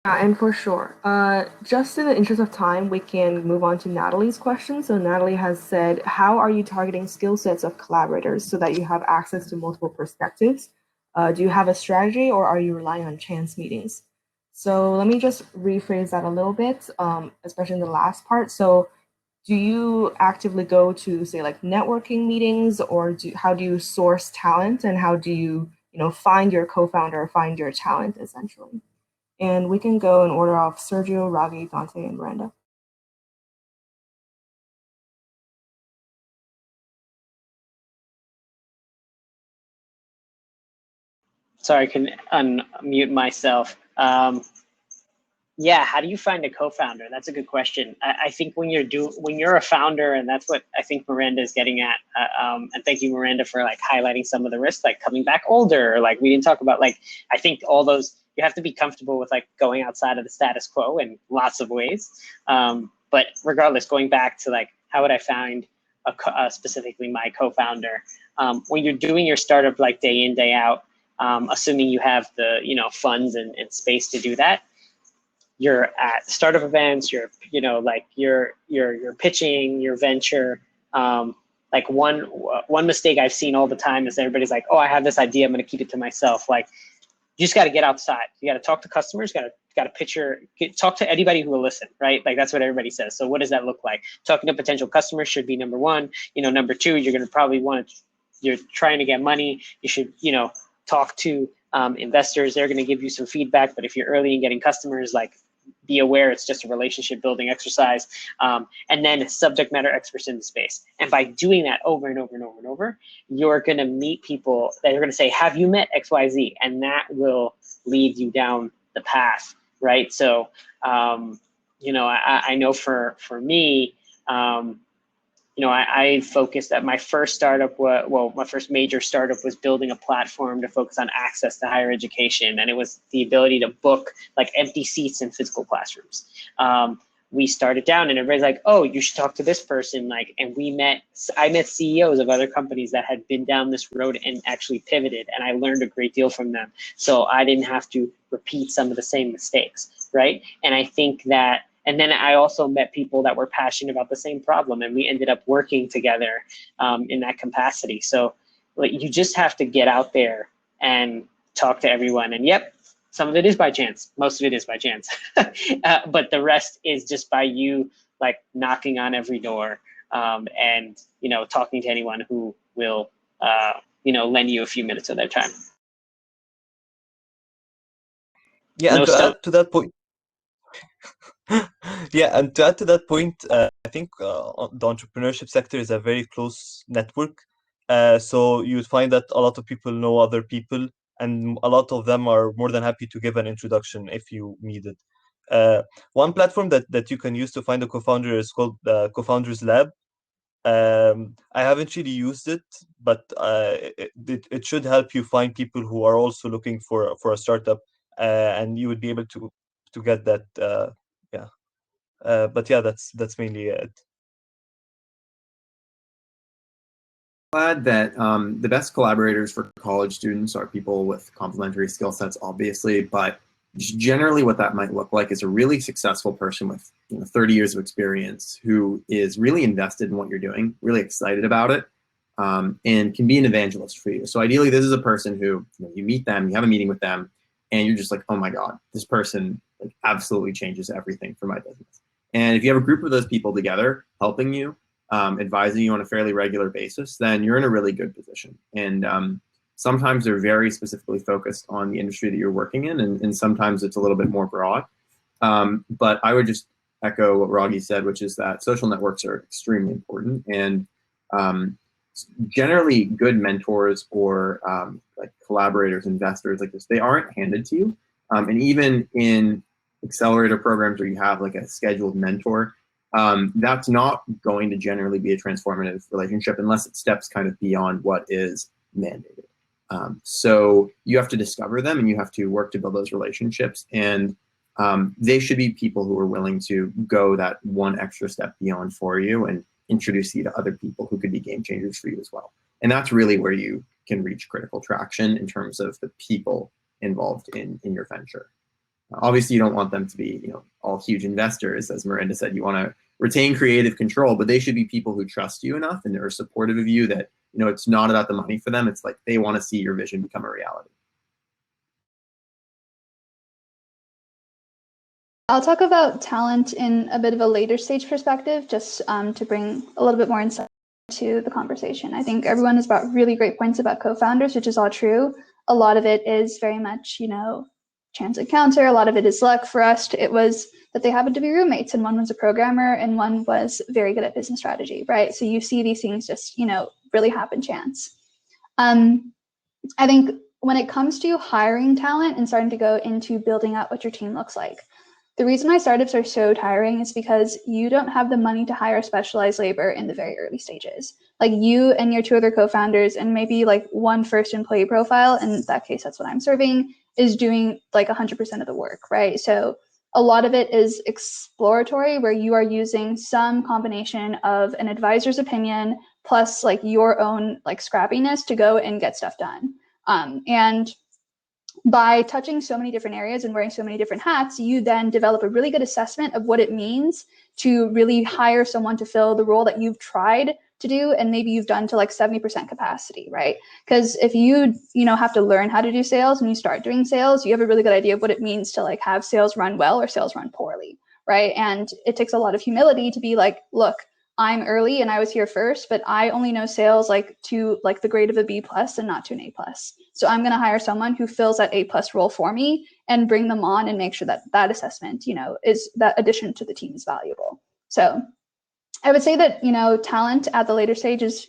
A: Yeah, and for sure. Just in the interest of time, we can move on to Natalie's question. So Natalie has said, how are you targeting skill sets of collaborators so that you have access to multiple perspectives? Do you have a strategy or are you relying on chance meetings? So let me just rephrase that a little bit, especially in the last part. So do you actively go to, say, like networking meetings, or how do you source talent, and how do you, find your co-founder, find your talent, essentially? And we can go in order of Sergio, Ragy, Dante, and Miranda.
E: Sorry, I can unmute myself. Yeah, how do you find a co-founder? That's a good question. I think when you're a founder, and that's what I think Miranda is getting at. And thank you, Miranda, for like highlighting some of the risks, like coming back older. Like we didn't talk about, like, I think all those, you have to be comfortable with like going outside of the status quo in lots of ways. But regardless, going back to like, how would I find specifically my co-founder? When you're doing your startup like day in, day out, assuming you have the funds and space to do that, you're at startup events, you're pitching your venture. Like one mistake I've seen all the time is everybody's like, oh, I have this idea, I'm going to keep it to myself. Like, you just got to get outside. You got to talk to customers, got to pitch talk to anybody who will listen, right? Like, that's what everybody says. So what does that look like? Talking to potential customers should be number one. Number two, you're going to probably you're trying to get money. You should, talk to investors. They're going to give you some feedback. But if you're early in getting customers, like, be aware it's just a relationship building exercise. And then subject matter experts in the space. And by doing that over and over and over and over, you're going to meet people that are going to say, have you met XYZ? And that will lead you down the path, right? So, I know for me, I focused at my first startup. My first major startup was building a platform to focus on access to higher education. And it was the ability to book like empty seats in physical classrooms. We started down and everybody's like, oh, you should talk to this person. Like, and I met CEOs of other companies that had been down this road and actually pivoted. And I learned a great deal from them. So I didn't have to repeat some of the same mistakes, right? And I think that, and then I also met people that were passionate about the same problem, and we ended up working together in that capacity. So like, you just have to get out there and talk to everyone. And yep, some of it is by chance. Most of it is by chance. But the rest is just by you like knocking on every door and talking to anyone who will lend you a few minutes of their time.
D: Yeah, and to add to that point. Yeah, and to add to that point, I think the entrepreneurship sector is a very close network. So you would find that a lot of people know other people, and a lot of them are more than happy to give an introduction if you need it. One platform that you can use to find a co-founder is called Co-Founders Lab. I haven't really used it, but it should help you find people who are also looking for a startup, and you would be able to get that. Yeah. But yeah, that's mainly it.
C: Glad that the best collaborators for college students are people with complementary skill sets, obviously, but generally what that might look like is a really successful person with 30 years of experience who is really invested in what you're doing, really excited about it, and can be an evangelist for you. So ideally, this is a person who you meet them, you have a meeting with them, and you're just like, oh my God, this person like absolutely changes everything for my business. And if you have a group of those people together helping you, advising you on a fairly regular basis, then you're in a really good position. And Sometimes they're very specifically focused on the industry that you're working in, and sometimes it's a little bit more broad. But I would just echo what Ragy said, which is that social networks are extremely important, and generally good mentors or like collaborators, investors like this, they aren't handed to you. And even in accelerator programs where you have like a scheduled mentor, that's not going to generally be a transformative relationship unless it steps kind of beyond what is mandated. So you have to discover them, and you have to work to build those relationships, and they should be people who are willing to go that one extra step beyond for you and introduce you to other people who could be game changers for you as well. And that's really where you can reach critical traction in terms of the people involved in your venture. Obviously, you don't want them to be, all huge investors. As Miranda said, you want to retain creative control, but they should be people who trust you enough and are supportive of you that, it's not about the money for them. It's like they want to see your vision become a reality.
B: I'll talk about talent in a bit of a later stage perspective, just to bring a little bit more insight to the conversation. I think everyone has brought really great points about co-founders, which is all true. A lot of it is very much, chance encounter. A lot of it is luck. For us, it was that they happened to be roommates, and one was a programmer and one was very good at business strategy, right? So you see these things just, really happen chance. I think when it comes to hiring talent and starting to go into building out what your team looks like, the reason why startups are so tiring is because you don't have the money to hire specialized labor in the very early stages. Like you and your two other co-founders and maybe like one first employee profile, in that case, that's what I'm serving, is doing like 100% of the work, right? So a lot of it is exploratory, where you are using some combination of an advisor's opinion plus like your own like scrappiness to go and get stuff done. And by touching so many different areas and wearing so many different hats, you then develop a really good assessment of what it means to really hire someone to fill the role that you've tried to do and maybe you've done to like 70% capacity, right? Because if you have to learn how to do sales and you start doing sales, you have a really good idea of what it means to like have sales run well or sales run poorly, right? And it takes a lot of humility to be like, look, I'm early and I was here first, but I only know sales like to like the grade of a B+ and not to an A+. So I'm going to hire someone who fills that A+ role for me and bring them on and make sure that that assessment, is that addition to the team is valuable. So I would say that, talent at the later stage is,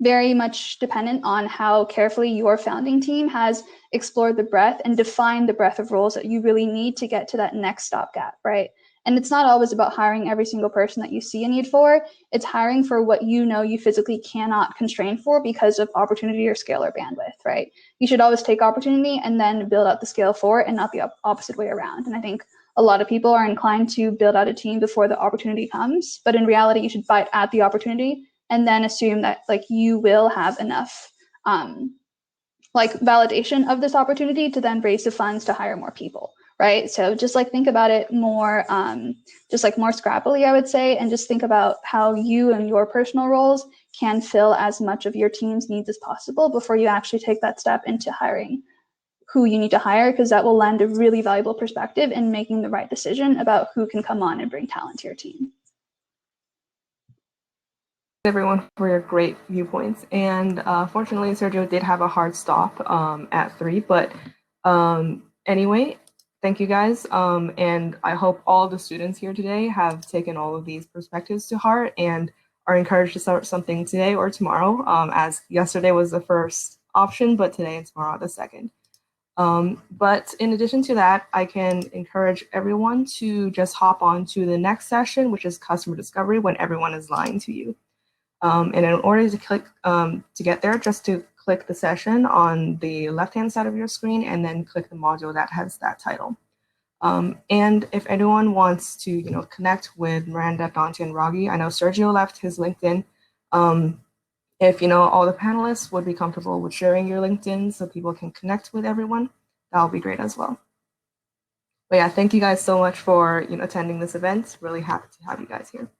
B: very much dependent on how carefully your founding team has explored the breadth and defined the breadth of roles that you really need to get to that next stopgap, right? And it's not always about hiring every single person that you see a need for. It's hiring for what you physically cannot constrain for because of opportunity or scale or bandwidth, right? You should always take opportunity and then build out the scale for it and not the opposite way around. And I think a lot of people are inclined to build out a team before the opportunity comes, but in reality, you should bite at the opportunity and then assume that like you will have enough like validation of this opportunity to then raise the funds to hire more people, right? So just like think about it more, just like more scrappily, I would say, and just think about how you and your personal roles can fill as much of your team's needs as possible before you actually take that step into hiring who you need to hire, because that will lend a really valuable perspective in making the right decision about who can come on and bring talent to your team.
A: Everyone for your great viewpoints. And fortunately, Sergio did have a hard stop at 3, but anyway, thank you guys. And I hope all the students here today have taken all of these perspectives to heart and are encouraged to start something today or tomorrow, as yesterday was the first option, but today and tomorrow the second. But in addition to that, I can encourage everyone to just hop on to the next session, which is customer discovery, when everyone is lying to you. And in order to click to get there, just to click the session on the left-hand side of your screen and then click the module that has that title. And if anyone wants to, connect with Miranda, Dante, and Ragy, I know Sergio left his LinkedIn. If all the panelists would be comfortable with sharing your LinkedIn so people can connect with everyone, that would be great as well. But yeah, thank you guys so much for attending this event. Really happy to have you guys here.